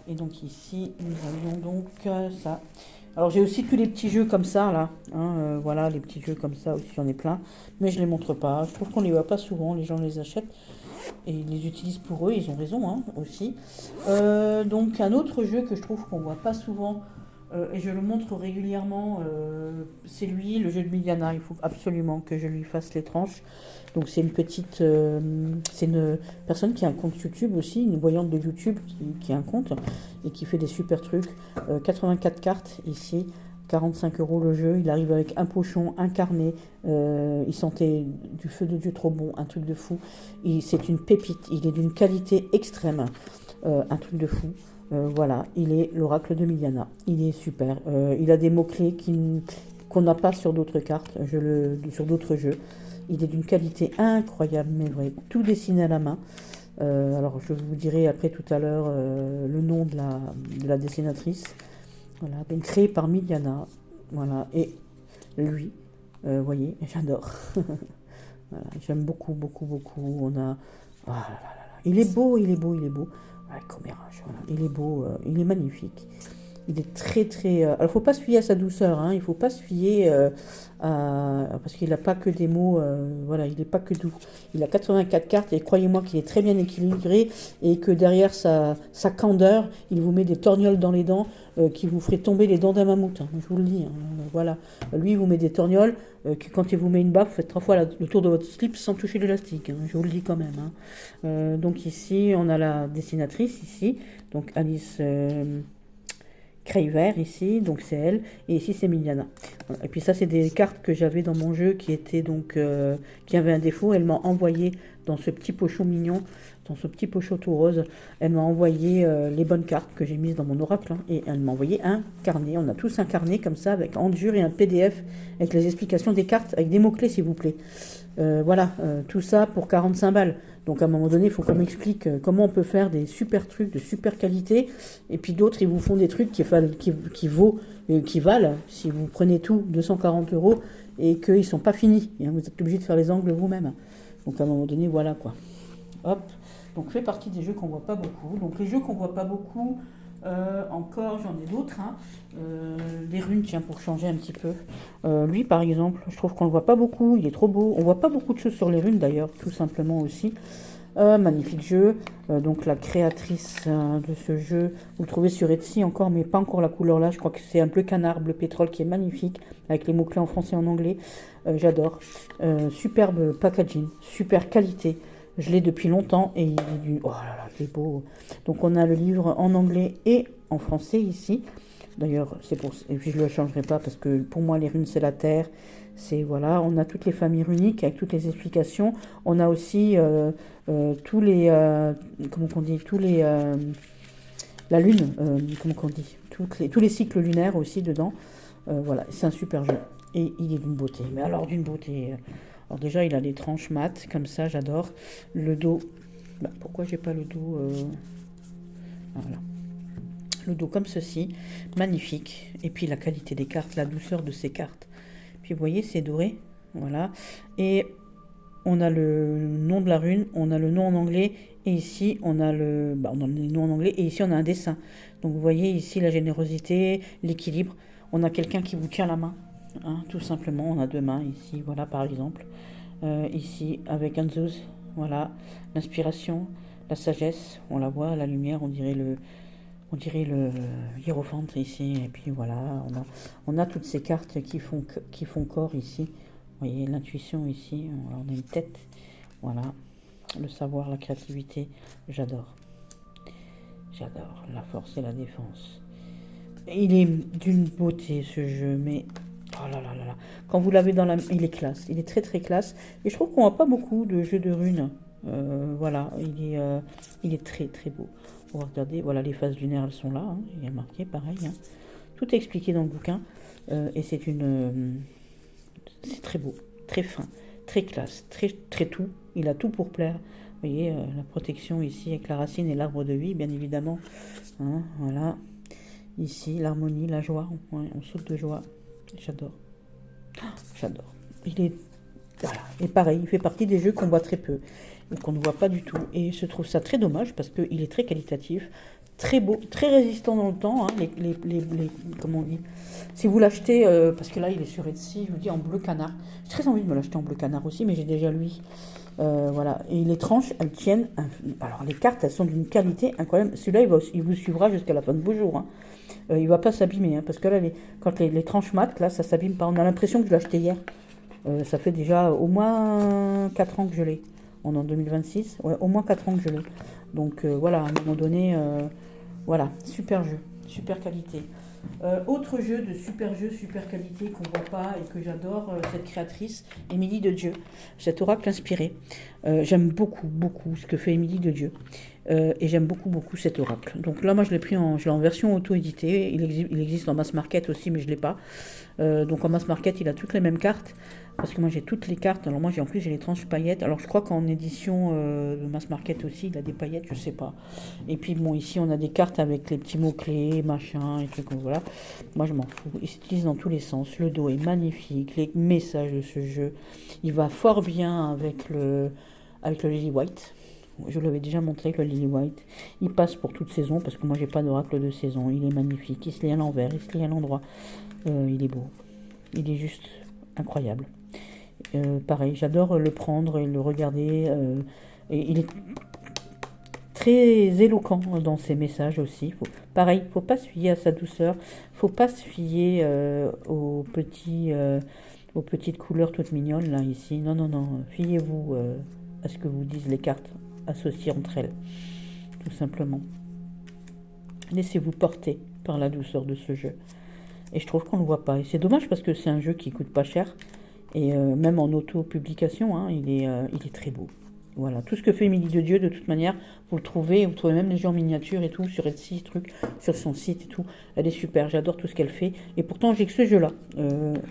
Speaker 1: Et donc ici, nous avions donc ça. Alors j'ai aussi tous les petits jeux comme ça, là. Hein, voilà, les petits jeux comme ça aussi, j'en ai plein. Mais je ne les montre pas. Je trouve qu'on ne les voit pas souvent. Les gens les achètent et ils les utilisent pour eux. Ils ont raison, hein, aussi. Donc un autre jeu que je trouve qu'on ne voit pas souvent, et je le montre régulièrement, c'est lui, le jeu de Miliana. Il faut absolument que je lui fasse les tranches. Donc c'est une petite, c'est une personne qui a un compte YouTube aussi, une voyante de YouTube qui a un compte et qui fait des super trucs. 84 cartes ici, 45 € le jeu. Il arrive avec un pochon, un carnet. Il sentait du feu de Dieu trop bon, un truc de fou. C'est une pépite, il est d'une qualité extrême, un truc de fou. Voilà, il est l'oracle de Miliana. Il est super. Il a des mots-clés qu'on n'a pas sur d'autres cartes, sur d'autres jeux. Il est d'une qualité incroyable, mais vrai, tout dessiné à la main. Alors, je vous dirai après tout à l'heure le nom de la dessinatrice. Voilà, donc créé par Miliana. Voilà, et lui, vous voyez, j'adore. Voilà, j'aime beaucoup, beaucoup, beaucoup. On a. Oh là là là là. Il est beau, il est beau, il est beau. Voilà, commérage, voilà. Il est beau, il est magnifique. Il est très très. Alors, il ne faut pas se fier à sa douceur, hein. Il ne faut pas se fier parce qu'il n'a pas que des mots. Voilà, il n'est pas que doux. Il a 84 cartes et croyez-moi qu'il est très bien équilibré et que derrière sa candeur, il vous met des torgnoles dans les dents qui vous feraient tomber les dents d'un mammouth. Hein. Je vous le dis. Hein. Voilà. Lui, il vous met des torgnoles que quand il vous met une baffe, vous faites 3 fois le tour de votre slip sans toucher l'élastique. Hein. Je vous le dis quand même. Hein. Donc ici, on a la dessinatrice ici, donc Alice. Craver ici, donc c'est elle, et ici c'est Miliana. Voilà. Et puis ça c'est des cartes que j'avais dans mon jeu qui étaient donc qui avaient un défaut. Elle m'a envoyé dans ce petit pochon mignon, dans ce petit pochon tout rose, elle m'a envoyé les bonnes cartes que j'ai mises dans mon oracle, hein, et elle m'a envoyé un carnet. On a tous un carnet comme ça avec Endure et un PDF avec les explications des cartes avec des mots clés s'il vous plaît. Voilà, tout ça pour 45 balles. Donc à un moment donné, il faut qu'on m'explique comment on peut faire des super trucs de super qualité. Et puis d'autres, ils vous font des trucs qui valent, si vous prenez tout, 240 € et qu'ils ne sont pas finis. Et vous êtes obligé de faire les angles vous-même. Donc à un moment donné, voilà quoi. Hop. Donc fait partie des jeux qu'on ne voit pas beaucoup. Donc les jeux qu'on ne voit pas beaucoup, encore, j'en ai d'autres. Hein. Les runes, tiens, pour changer un petit peu. Lui, par exemple, je trouve qu'on ne le voit pas beaucoup. Il est trop beau. On ne voit pas beaucoup de choses sur les runes, d'ailleurs, tout simplement aussi. Magnifique jeu. Donc, la créatrice de ce jeu, vous le trouvez sur Etsy encore, mais pas encore la couleur là. Je crois que c'est un bleu canard, bleu pétrole, qui est magnifique, avec les mots-clés en français et en anglais. J'adore. Superbe packaging, super qualité. Je l'ai depuis longtemps et il est oh là là, il est beau. Donc on a le livre en anglais et en français ici. D'ailleurs, et puis je le changerai pas parce que pour moi les runes c'est la terre. C'est voilà, on a toutes les familles runiques avec toutes les explications. On a aussi tous les comment qu'on dit, tous les la lune, comment qu'on dit, tous les cycles lunaires aussi dedans. Voilà, c'est un super jeu et il est d'une beauté. Mais alors d'une beauté. Alors déjà il a des tranches mates comme ça, j'adore. Le dos, bah, pourquoi j'ai pas le dos voilà. Le dos comme ceci, magnifique. Et puis la qualité des cartes, la douceur de ces cartes. Puis vous voyez, c'est doré, voilà. Et on a le nom de la rune, on a le nom en anglais, et ici on a on a le nom en anglais, et ici on a un dessin. Donc vous voyez ici la générosité, l'équilibre. On a quelqu'un qui vous tient la main, hein, tout simplement. On a deux mains ici, voilà par exemple. Ici avec Anzus, voilà, l'inspiration, la sagesse, on la voit, la lumière, on dirait le hiérophante ici, et puis voilà, on a toutes ces cartes qui font corps ici. Vous voyez l'intuition ici, on a une tête, voilà, le savoir, la créativité, j'adore la force et la défense. Il est d'une beauté ce jeu, mais oh là là là là, quand vous l'avez dans la main, il est classe, il est très très classe, et je trouve qu'on voit pas beaucoup de jeux de runes. Voilà, il est très très beau. On va regarder, voilà, les phases lunaires, elles sont là, hein, il y a marqué pareil, hein. Tout est expliqué dans le bouquin, et c'est très beau, très fin, très classe, très, très tout, il a tout pour plaire. Vous voyez, la protection ici avec la racine et l'arbre de vie, bien évidemment, hein, voilà, ici, l'harmonie, la joie, ouais, on saute de joie, j'adore, j'adore, il est, voilà, et pareil, il fait partie des jeux qu'on voit très peu, et qu'on ne voit pas du tout, et je trouve ça très dommage, parce qu'il est très qualitatif, très beau, très résistant dans le temps, hein, comment on dit, si vous l'achetez, parce que là il est sur Etsy, je vous dis en bleu canard, j'ai très envie de me l'acheter en bleu canard aussi, mais j'ai déjà lui, voilà, et les tranches, elles tiennent, alors les cartes, elles sont d'une qualité incroyable, celui-là il vous suivra jusqu'à la fin de vos jours, hein. Il va pas s'abîmer, hein, parce que là, quand les tranches mates, là, ça s'abîme pas, on a l'impression que je l'ai acheté hier, ça fait déjà au moins 4 ans que je l'ai. On est en 2026, ouais, au moins 4 ans que je l'ai. Donc voilà, à un moment donné, voilà, super jeu, super qualité. Autre jeu de super qualité qu'on voit pas et que j'adore, cette créatrice, Émilie de Dieu, cet oracle inspiré. J'aime beaucoup, beaucoup ce que fait Émilie de Dieu. Et j'aime beaucoup, beaucoup cet oracle. Donc là, moi, je l'ai en version auto-éditée. Il existe en mass market aussi, mais je ne l'ai pas. Donc en mass market, il a toutes les mêmes cartes. Parce que moi, j'ai toutes les cartes. Alors moi, en plus, j'ai les tranches paillettes. Alors je crois qu'en édition de mass market aussi, il a des paillettes, je sais pas. Et puis bon, ici, on a des cartes avec les petits mots-clés, machin, et trucs, voilà. Moi, je m'en fous. Il s'utilise dans tous les sens. Le dos est magnifique. Les messages de ce jeu, il va fort bien avec le Lily White. Je vous l'avais déjà montré, le Lily White. Il passe pour toute saison, parce que moi, j'ai pas d'oracle de saison. Il est magnifique. Il se lit à l'envers, il se lit à l'endroit. Il est beau. Il est juste incroyable. Pareil, j'adore le prendre et le regarder. Et il est très éloquent dans ses messages aussi. Pareil, faut pas se fier à sa douceur. Faut pas se fier aux petites couleurs toutes mignonnes, là, ici. Non, non, non. Fiez-vous à ce que vous disent les cartes associées entre elles. Tout simplement. Laissez-vous porter par la douceur de ce jeu. Et je trouve qu'on ne le voit pas. Et c'est dommage parce que c'est un jeu qui coûte pas cher. Et même en auto-publication, hein, il est très beau. Voilà, tout ce que fait Émilie de Dieu, de toute manière, vous trouvez même les jeux en miniature et tout, sur Etsy, sur son site et tout. Elle est super, j'adore tout ce qu'elle fait. Et pourtant, j'ai que ce jeu-là.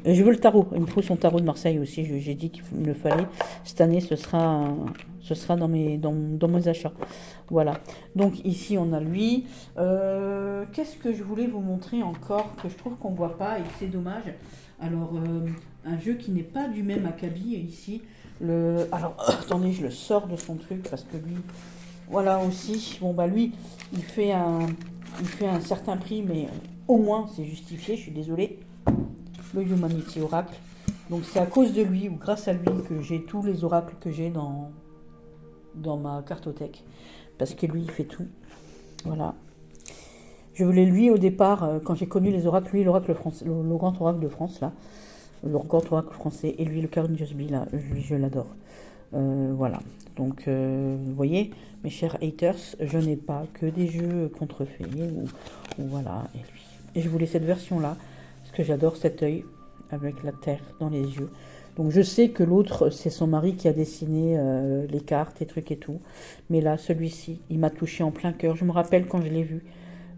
Speaker 1: Et je veux le tarot. Il me faut son tarot de Marseille aussi. J'ai dit qu'il me le fallait. Cette année, ce sera dans mes achats. Voilà. Donc ici, on a lui. Qu'est-ce que je voulais vous montrer encore, que je trouve qu'on ne voit pas et c'est dommage. Alors, un jeu qui n'est pas du même acabit ici. Alors, attendez, je le sors de son truc parce que lui, voilà aussi. Bon, bah lui, il fait un certain prix, mais au moins c'est justifié, je suis désolée. Le Humanity Oracle. Donc c'est à cause de lui ou grâce à lui que j'ai tous les oracles que j'ai dans ma cartothèque. Parce que lui, il fait tout. Voilà. Je voulais lui au départ, quand j'ai connu les oracles, lui, l'oracle français, le grand oracle de France, là. Le grand oracle français, et lui, le Karen Jusby, là, lui, je l'adore. Voilà. Donc, vous voyez, mes chers haters, je n'ai pas que des jeux contrefaits, ou voilà, et lui. Et je voulais cette version-là, parce que j'adore cet œil, avec la terre dans les yeux. Donc je sais que l'autre, c'est son mari qui a dessiné les cartes et trucs et tout. Mais là, celui-ci, il m'a touché en plein cœur. Je me rappelle quand je l'ai vu.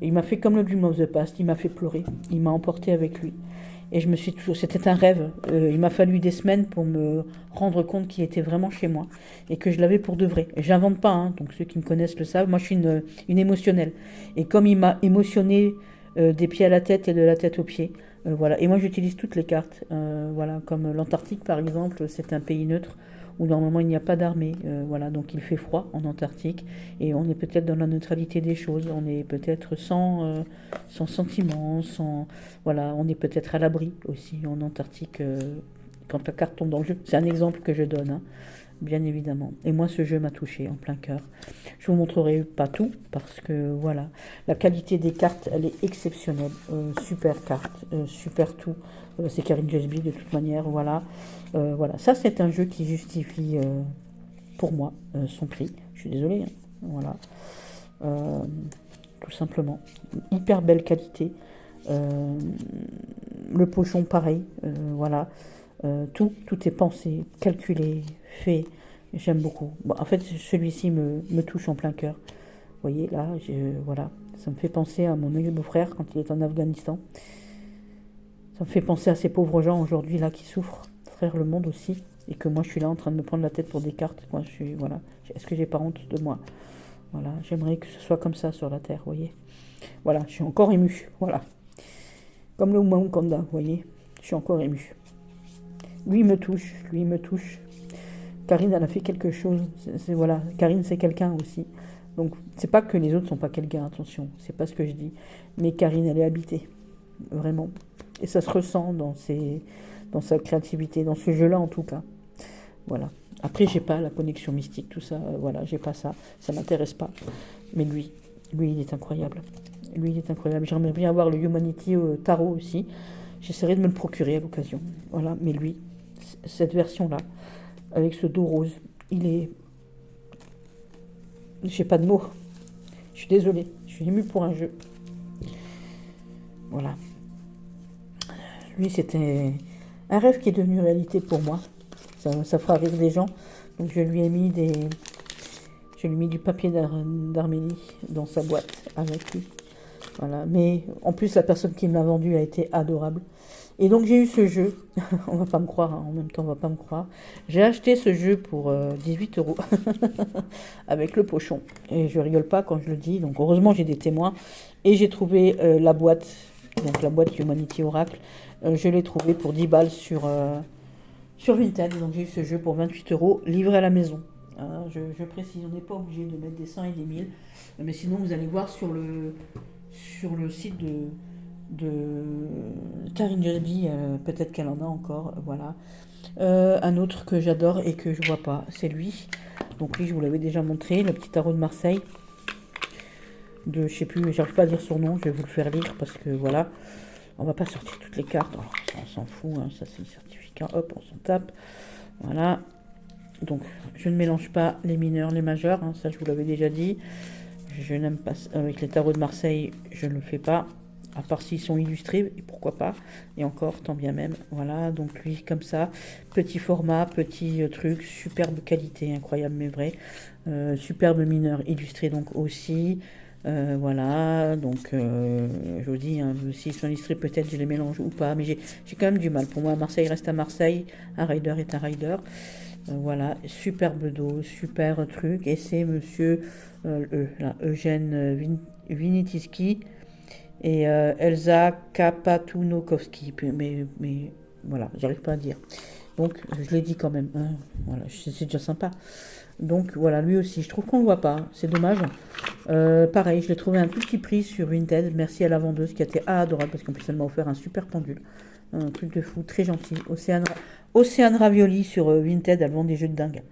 Speaker 1: Il m'a fait comme le Dream of the Past, il m'a fait pleurer. Il m'a emporté avec lui. Et je me suis toujours... C'était un rêve. Il m'a fallu des semaines pour me rendre compte qu'il était vraiment chez moi. Et que je l'avais pour de vrai. J'invente pas, hein, donc ceux qui me connaissent le savent. Moi, je suis une émotionnelle. Et comme il m'a émotionné des pieds à la tête et de la tête aux pieds, voilà. Et moi, j'utilise toutes les cartes. Voilà. Comme l'Antarctique, par exemple, c'est un pays neutre où normalement il n'y a pas d'armée. Voilà. Donc il fait froid en Antarctique. Et on est peut-être dans la neutralité des choses. On est peut-être sans sentiments, sans... Voilà. On est peut-être à l'abri aussi en Antarctique quand la carte tombe dans le jeu. C'est un exemple que je donne, hein, bien évidemment. Et moi, ce jeu m'a touché en plein cœur. Je vous montrerai pas tout parce que voilà, la qualité des cartes, elle est exceptionnelle. Super carte, super tout. C'est Karine Jesby de toute manière, voilà. Voilà, ça c'est un jeu qui justifie pour moi son prix. Je suis désolée, hein. Voilà. Tout simplement. Hyper belle qualité. Le pochon pareil, voilà. Tout est pensé, calculé, fait. J'aime beaucoup. Bon, en fait, celui-ci me touche en plein cœur. Vous voyez, là, voilà. Ça me fait penser à mon beau-frère quand il est en Afghanistan. Ça me fait penser à ces pauvres gens aujourd'hui, là, qui souffrent. Frère le monde aussi. Et que moi, je suis là en train de me prendre la tête pour des cartes. Moi, voilà. Est-ce que j'ai pas honte de moi? Voilà. J'aimerais que ce soit comme ça sur la Terre, vous voyez. Voilà. Je suis encore émue. Voilà. Comme le Mouakanda, vous voyez. Je suis encore émue. Lui, il me touche. Lui, il me touche. Karine, elle a fait quelque chose. Voilà, Karine, c'est quelqu'un aussi. Donc, c'est pas que les autres sont pas quelqu'un, attention, c'est pas ce que je dis. Mais Karine, elle est habitée, vraiment. Et ça se ressent dans sa créativité, dans ce jeu-là en tout cas. Voilà. Après, j'ai pas la connexion mystique, tout ça. Voilà, j'ai pas ça. Ça m'intéresse pas. Mais lui, il est incroyable. Lui, il est incroyable. J'aimerais bien avoir le Humanity Tarot aussi. J'essaierai de me le procurer à l'occasion. Voilà, mais lui, cette version-là, avec ce dos rose, il est... J'ai pas de mots. Je suis désolée. Je suis émue pour un jeu. Voilà. Lui, c'était un rêve qui est devenu réalité pour moi. Ça fera rire des gens. Donc je lui ai mis du papier d'Arménie dans sa boîte avec lui. Voilà. Mais en plus, la personne qui me l'a vendu a été adorable. Et donc j'ai eu ce jeu, on va pas me croire, hein. En même temps on va pas me croire. J'ai acheté ce jeu pour 18 € avec le pochon. Et je rigole pas quand je le dis, donc heureusement j'ai des témoins. Et j'ai trouvé la boîte, donc la boîte Humanity Oracle, je l'ai trouvée pour 10 balles sur Vinted. Donc j'ai eu ce jeu pour 28 € livré à la maison. Je précise, on n'est pas obligé de mettre des 100 et des 1000. Mais sinon vous allez voir sur le site de Karine Jesby, peut-être qu'elle en a encore, voilà. Un autre que j'adore et que je vois pas, c'est lui. Donc lui, je vous l'avais déjà montré, le petit tarot de Marseille. Je sais plus, j'arrive pas à dire son nom, je vais vous le faire lire parce que voilà, on va pas sortir toutes les cartes, alors, on s'en fout, hein, ça c'est le certificat, hop, on s'en tape. Voilà. Donc je ne mélange pas les mineurs, les majeurs, hein, ça je vous l'avais déjà dit. Je n'aime pas, avec les tarots de Marseille, je ne le fais pas. À part s'ils sont illustrés, et pourquoi pas, et encore, tant bien même, voilà, donc lui, comme ça, petit format, petit truc, superbe qualité, incroyable mais vrai, superbe mineur, illustré donc aussi, voilà, donc, je vous dis, hein, s'ils sont illustrés, peut-être je les mélange ou pas, mais j'ai quand même du mal, pour moi, Marseille reste à Marseille, un rider est un rider, voilà, superbe dos, super truc, et c'est monsieur, Eugène Vinitiski, et Elsa Kapatunokowski, mais voilà, j'arrive pas à dire. Donc je l'ai dit quand même, hein, voilà, c'est déjà sympa. Donc voilà, lui aussi, je trouve qu'on le voit pas, c'est dommage. Pareil, je l'ai trouvé à un tout petit prix sur Vinted, merci à la vendeuse qui a été adorable, parce qu'en plus elle m'a offert un super pendule, un truc de fou, très gentil. Océane Ravioli sur Vinted, elle vend des jeux de dingue.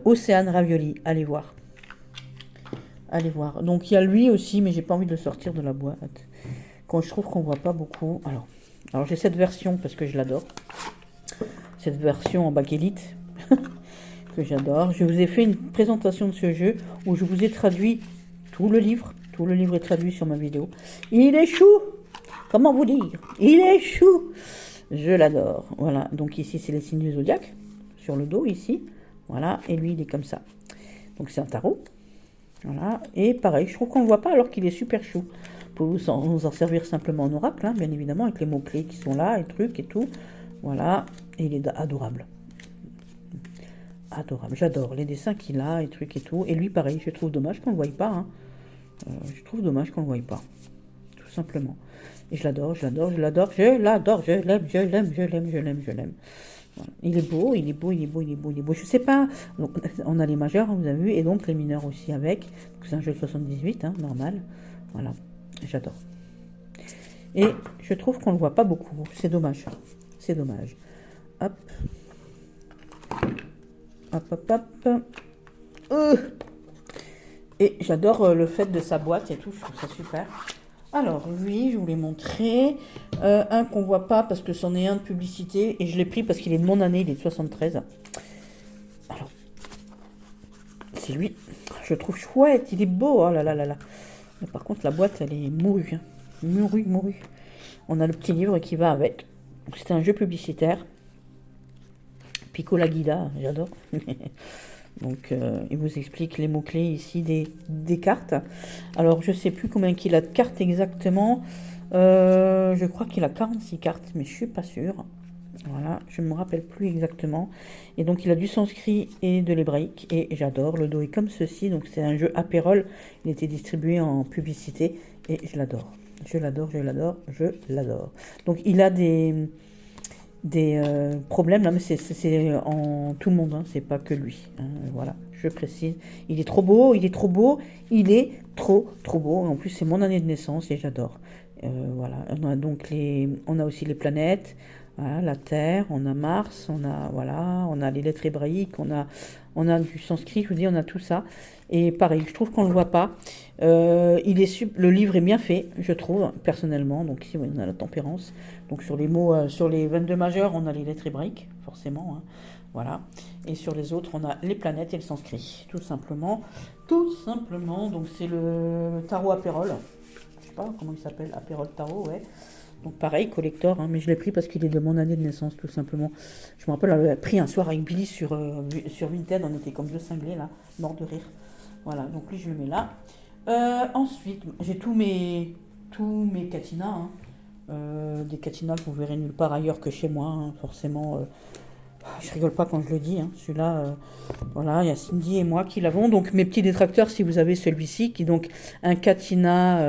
Speaker 1: Océane Ravioli, allez voir. Allez voir. Donc il y a lui aussi, mais j'ai pas envie de le sortir de la boîte. Quand je trouve qu'on voit pas beaucoup. Alors j'ai cette version parce que je l'adore. Cette version en bakélite que j'adore. Je vous ai fait une présentation de ce jeu où je vous ai traduit tout le livre. Tout le livre est traduit sur ma vidéo. Il est chou. comment vous dire, il est chou. Je l'adore. Voilà, donc ici c'est les signes du zodiaque, sur le dos ici. Voilà, et lui il est comme ça. Donc c'est un tarot. Voilà, et pareil, je trouve qu'on ne le voit pas alors qu'il est super chou. Pour vous en servir simplement en oracle, hein, bien évidemment, avec les mots-clés qui sont là, et trucs et tout. Voilà, et il est adorable. Adorable, j'adore les dessins qu'il a, et trucs et tout. Et lui, pareil, je trouve dommage qu'on ne le voie pas. Hein. Je trouve dommage qu'on ne le voie pas, tout simplement. Et je l'adore, je l'adore, je l'adore, je l'adore, je l'aime, je l'aime, je l'aime, je l'aime, je l'aime. Voilà. Il est beau, il est beau, il est beau, il est beau, il est beau. Je sais pas, donc, on a les majeurs, hein, vous avez vu, et donc les mineurs aussi avec. C'est un jeu de 78, hein, normal. Voilà, j'adore. Et je trouve qu'on ne le voit pas beaucoup, c'est dommage. C'est dommage. Hop. Hop, hop, hop. Et j'adore le fait de sa boîte et tout, je trouve ça super. Alors, lui, je vous l'ai montré. Un qu'on voit pas parce que c'en est un de publicité. Et je l'ai pris parce qu'il est de mon année, il est de 73. Alors, c'est lui. Je le trouve chouette, il est beau. Oh là là là là. Mais par contre, la boîte, elle est mourue. Hein. Mourue, mourue. On a le petit livre qui va avec. C'est un jeu publicitaire. Piccola Guida, j'adore. Donc, il vous explique les mots-clés ici des cartes. Alors, je ne sais plus combien qu'il a de cartes exactement. Je crois qu'il a 46 cartes, mais je ne suis pas sûre. Voilà, je ne me rappelle plus exactement. Et donc, il a du sanskrit et de l'hébraïque. Et j'adore. Le dos est comme ceci. Donc, c'est un jeu apérole. Il était distribué en publicité. Et je l'adore. Je l'adore, je l'adore, je l'adore. Donc, il a des problèmes là, mais c'est en tout le monde, hein, c'est pas que lui, hein, voilà, je précise. Il est trop beau, il est trop beau, il est trop beau. En plus, c'est mon année de naissance et j'adore. Voilà, on a donc on a aussi les planètes, voilà, la Terre, on a Mars, on a les lettres hébraïques, on a du sanskrit, je vous dis, on a tout ça. Et pareil, je trouve qu'on ne le voit pas. Le livre est bien fait, je trouve, personnellement. Donc ici, on a la tempérance. Donc sur les mots, sur les 22 majeurs, on a les lettres hébraïques, forcément. Hein, voilà. Et sur les autres, on a les planètes et le sanskrit, tout simplement. Tout simplement. Donc c'est le tarot apérole. Je sais pas comment il s'appelle, apérole tarot, ouais. Donc pareil, collector, hein, mais je l'ai pris parce qu'il est de mon année de naissance, tout simplement. Je me rappelle, on l'avait pris un soir avec Billy sur Vinted, on était comme deux cinglés, là, morts de rire. Voilà, donc lui, je le mets là. Ensuite, j'ai tous mes katinas, hein. Des katinas que vous verrez nulle part ailleurs que chez moi, hein, forcément. Je rigole pas quand je le dis, hein. Celui-là, voilà, il y a Cindy et moi qui l'avons. Donc mes petits détracteurs, si vous avez celui-ci, qui est donc un katina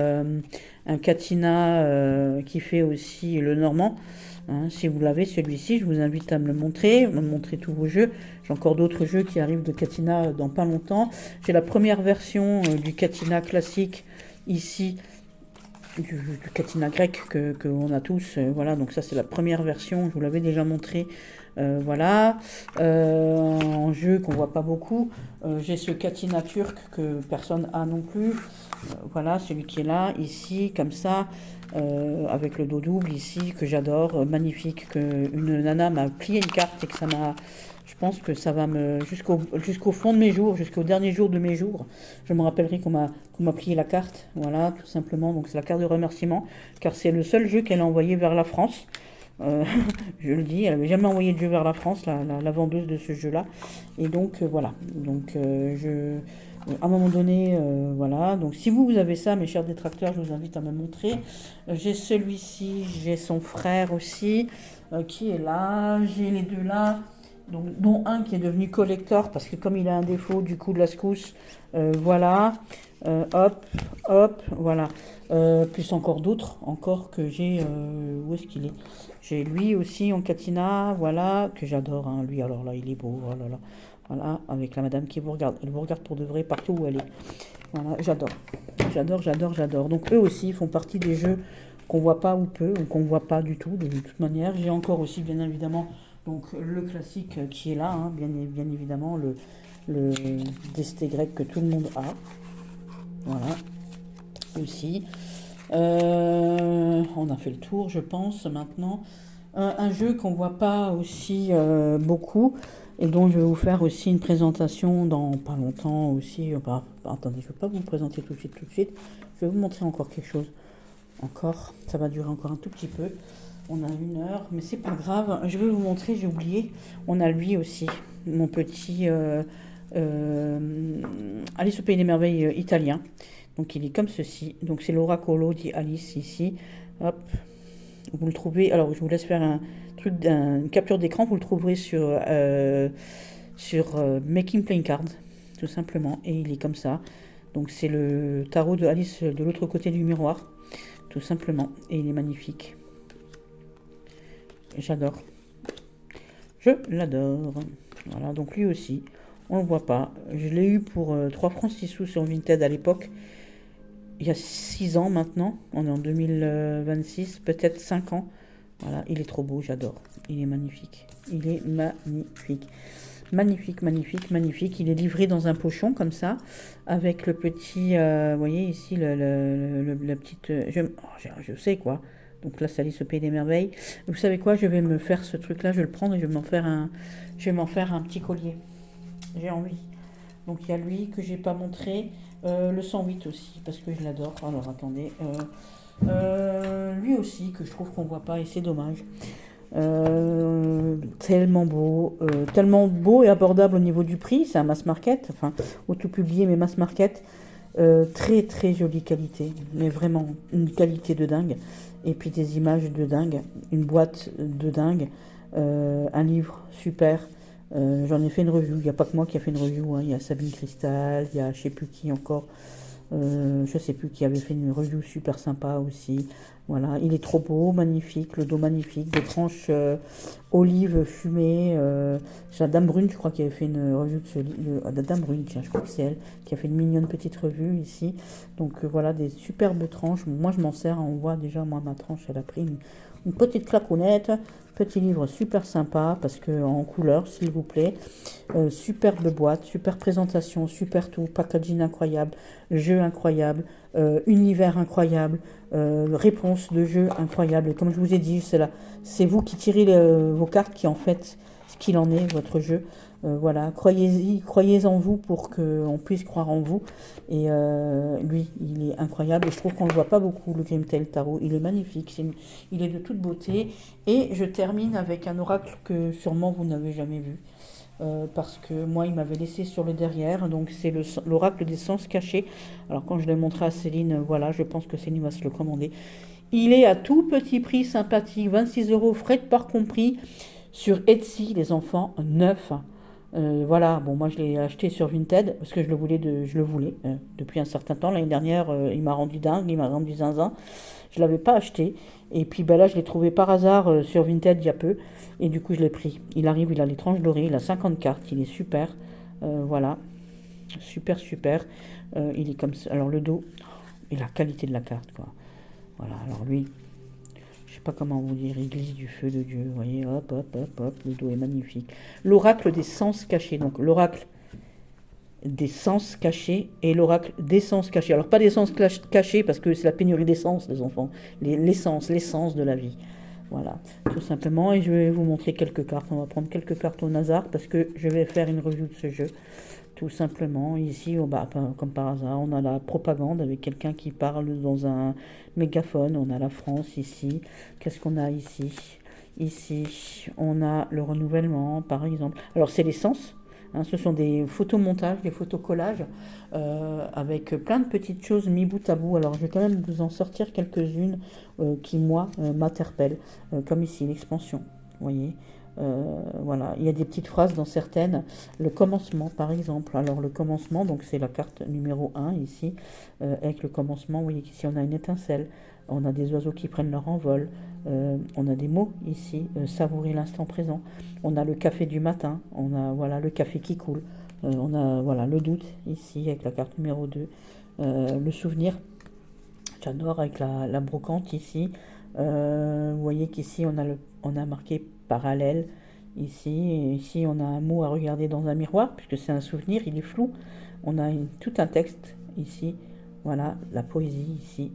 Speaker 1: qui fait aussi le normand. Hein, si vous l'avez celui-ci, je vous invite à me le montrer, tous vos jeux. J'ai encore d'autres jeux qui arrivent de katina dans pas longtemps. J'ai la première version du katina classique ici, du katina grec que on a tous. Voilà, donc ça c'est la première version, je vous l'avais déjà montré. Voilà, en jeu qu'on voit pas beaucoup. J'ai ce katina turc que personne a non plus. Voilà, celui qui est là, ici, comme ça, avec le dos double ici, que j'adore, magnifique, que une nana m'a plié une carte et que ça m'a... Je pense que ça va me... Jusqu'au fond de mes jours, jusqu'au dernier jour de mes jours, je me rappellerai qu'on m'a plié la carte, voilà, tout simplement. Donc c'est la carte de remerciement, car c'est le seul jeu qu'elle a envoyé vers la France. Je le dis, elle n'avait jamais envoyé de jeu vers la France, la vendeuse de ce jeu-là. Et donc, voilà. Donc, à un moment donné, voilà. Donc, si vous avez ça, mes chers détracteurs, je vous invite à me montrer. J'ai celui-ci, j'ai son frère aussi, qui est là. J'ai les deux là. Donc, dont un qui est devenu collector, parce que comme il a un défaut du coup de la secousse, voilà. Hop, hop, voilà. Plus encore d'autres, encore que j'ai... où est-ce qu'il est? J'ai lui aussi en katina, voilà, que j'adore, hein, lui, alors là, il est beau, oh là là. Voilà, avec la madame qui vous regarde. Elle vous regarde pour de vrai partout où elle est. Voilà, j'adore. J'adore, j'adore, j'adore. Donc eux aussi font partie des jeux qu'on voit pas ou peu, ou qu'on voit pas du tout, de toute manière. J'ai encore aussi, bien évidemment, donc le classique qui est là, hein, bien évidemment, le desté grec que tout le monde a. Voilà, aussi. On a fait le tour, je pense, maintenant. Un jeu qu'on voit pas aussi beaucoup, et dont je vais vous faire aussi une présentation dans pas longtemps aussi. Attendez, je ne vais pas vous présenter tout de suite. Je vais vous montrer encore quelque chose. encore. Ça va durer encore un tout petit peu. On a 1 heure, mais c'est pas grave. Je vais vous montrer, j'ai oublié. On a lui aussi, mon petit Alice au Pays des Merveilles italien. Donc il est comme ceci. Donc c'est l'Oracolo di Alice ici. Hop, vous le trouvez. Alors je vous laisse faire un truc, une capture d'écran. Vous le trouverez sur Making Playing Card, tout simplement. Et il est comme ça. Donc c'est le tarot de Alice de l'autre côté du miroir, tout simplement. Et il est magnifique. J'adore. Je l'adore. Voilà, donc lui aussi, on le voit pas. Je l'ai eu pour 3 francs 6 sous sur Vinted à l'époque. Il y a 6 ans maintenant. On est en 2026, peut-être 5 ans. Voilà, il est trop beau, j'adore. Il est magnifique. Il est magnifique. Magnifique, magnifique, magnifique. Il est livré dans un pochon comme ça, avec le petit, vous voyez ici, la petite, je sais quoi. Donc là, c'est Alice au Pays des Merveilles. Vous savez quoi? Je vais me faire ce truc-là, je vais le prendre et je vais m'en faire un petit collier. J'ai envie. Donc il y a lui que j'ai pas montré, le 108 aussi, parce que je l'adore. Alors attendez, lui aussi que je trouve qu'on voit pas et c'est dommage. Tellement beau et abordable au niveau du prix. C'est un mass market, enfin auto-publié mais mass market. Très très jolie qualité, mais vraiment une qualité de dingue. Et puis des images de dingue, une boîte de dingue, un livre super. J'en ai fait une review, il n'y a pas que moi qui a fait une review, hein. Il y a Sabine Cristal, il y a je sais plus qui encore, je sais plus qui avait fait une review super sympa aussi. Voilà, il est trop beau, magnifique, le dos magnifique, des tranches olive fumée. C'est la Dame Brune, je crois, qui avait fait une review de ce livre. La Dame Brune, tiens, je crois que c'est elle qui a fait une mignonne petite revue ici. Donc voilà, des superbes tranches. Moi, je m'en sers, on voit déjà, moi, ma tranche, elle a pris une petite claquonnette. Petit livre super sympa, parce que en couleur, s'il vous plaît. Superbe boîte, super présentation, super tout, packaging incroyable, jeu incroyable, univers incroyable, réponse de jeu incroyable. Et comme je vous ai dit, c'est vous qui tirez vos cartes qui en fait ce qu'il en est, votre jeu. Voilà, croyez en vous pour qu'on puisse croire en vous. Et lui, il est incroyable. Et je trouve qu'on ne le voit pas beaucoup, le Grimtail Tarot. Il est magnifique, il est de toute beauté. Et je termine avec un oracle que sûrement vous n'avez jamais vu. Parce que moi, il m'avait laissé sur le derrière. Donc, c'est l'oracle des sens cachés. Alors, quand je l'ai montré à Céline, voilà, je pense que Céline va se le commander. Il est à tout petit prix, sympathique, 26 €, frais de port compris, sur Etsy, les enfants, neuf. Voilà, bon, moi je l'ai acheté sur Vinted parce que je le voulais depuis un certain temps. L'année dernière, il m'a rendu dingue, il m'a rendu zinzin. Je ne l'avais pas acheté. Et puis ben là, je l'ai trouvé par hasard sur Vinted il y a peu. Et du coup, je l'ai pris. Il arrive, il a les tranches dorées, il a 50 cartes, il est super. Voilà, super, super. Il est comme ça. Alors le dos, et la qualité de la carte, quoi. Voilà, alors lui, je sais pas comment vous dire, il glisse du feu de Dieu. Vous voyez, hop, hop, hop, hop, le dos est magnifique. L'oracle des sens cachés. Donc l'oracle des sens cachés et l'oracle des sens cachés. Alors pas des sens cachés parce que c'est la pénurie d'essence des enfants. L'essence de la vie. Voilà, tout simplement. Et je vais vous montrer quelques cartes. On va prendre quelques cartes au hasard parce que je vais faire une review de ce jeu. Tout simplement, ici, comme par hasard, on a la propagande avec quelqu'un qui parle dans un mégaphone. On a la France ici. Qu'est-ce qu'on a ici? Ici, on a le renouvellement, par exemple. Alors, c'est l'essence. Hein, ce sont des photomontages, des photocollages avec plein de petites choses mis bout à bout. Alors, je vais quand même vous en sortir quelques-unes qui, moi, m'interpellent. Comme ici, l'expansion. Vous voyez? Voilà, il y a des petites phrases dans certaines. Le commencement, par exemple. Alors, le commencement, donc c'est la carte numéro 1 ici. Avec le commencement, vous voyez qu'ici, on a une étincelle. On a des oiseaux qui prennent leur envol. On a des mots ici. Savourer l'instant présent. On a le café du matin. On a voilà, le café qui coule. On a voilà, le doute ici avec la carte numéro 2. Le souvenir. J'adore avec la brocante ici. Vous voyez qu'ici, on a marqué parallèle ici. Et ici, on a un mot à regarder dans un miroir, puisque c'est un souvenir, il est flou. On a tout un texte ici. Voilà, la poésie ici.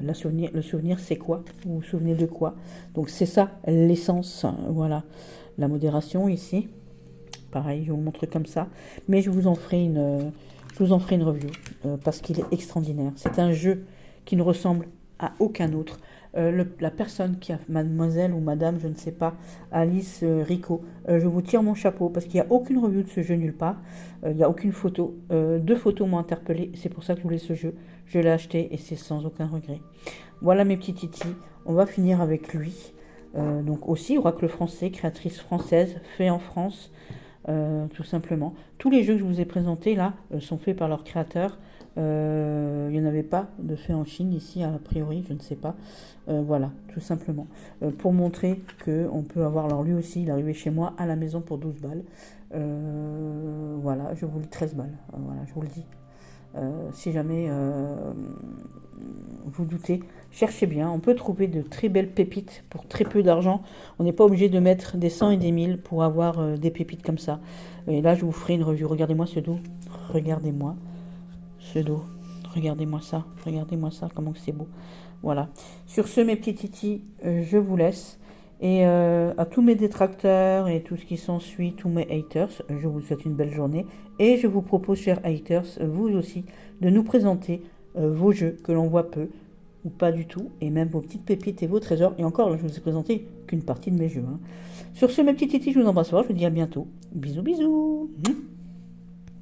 Speaker 1: Le souvenir, c'est quoi? Vous vous souvenez de quoi? Donc, c'est ça, l'essence. Voilà. La modération ici. Pareil, je vous montre comme ça. Mais je vous en ferai une review, parce qu'il est extraordinaire. C'est un jeu qui ne ressemble à aucun autre. La personne qui a, mademoiselle ou madame, je ne sais pas, Alice Rico, je vous tire mon chapeau parce qu'il n'y a aucune review de ce jeu nulle part. Il n'y a aucune photo. 2 photos m'ont interpellé, c'est pour ça que je voulais ce jeu. Je l'ai acheté et c'est sans aucun regret. Voilà mes petits titis, on va finir avec lui. Donc aussi Oracle français, créatrice française, fait en France, tout simplement. Tous les jeux que je vous ai présentés là sont faits par leurs créateurs. Il n'y en avait pas de fait en Chine ici, a priori, je ne sais pas. Voilà, tout simplement. Pour montrer qu'on peut avoir, alors lui aussi, il est arrivé chez moi à la maison pour 12 balles. Voilà, je vous le 13 balles, voilà, je vous le dis. Si jamais vous doutez, cherchez bien. On peut trouver de très belles pépites pour très peu d'argent. On n'est pas obligé de mettre des 100 et des 1000 pour avoir des pépites comme ça. Et là, je vous ferai une revue. Regardez-moi ce dos. Regardez-moi ce dos. Regardez-moi ça. Regardez-moi ça. Comment c'est beau. Voilà. Sur ce, mes petits titis, je vous laisse. Et à tous mes détracteurs et tout ce qui s'ensuit, tous mes haters, je vous souhaite une belle journée. Et je vous propose, chers haters, vous aussi, de nous présenter vos jeux que l'on voit peu ou pas du tout, et même vos petites pépites et vos trésors. Et encore, là, je vous ai présenté qu'une partie de mes jeux. Sur ce, mes petits titis, je vous embrasse fort. Je vous dis à bientôt. Bisous, bisous.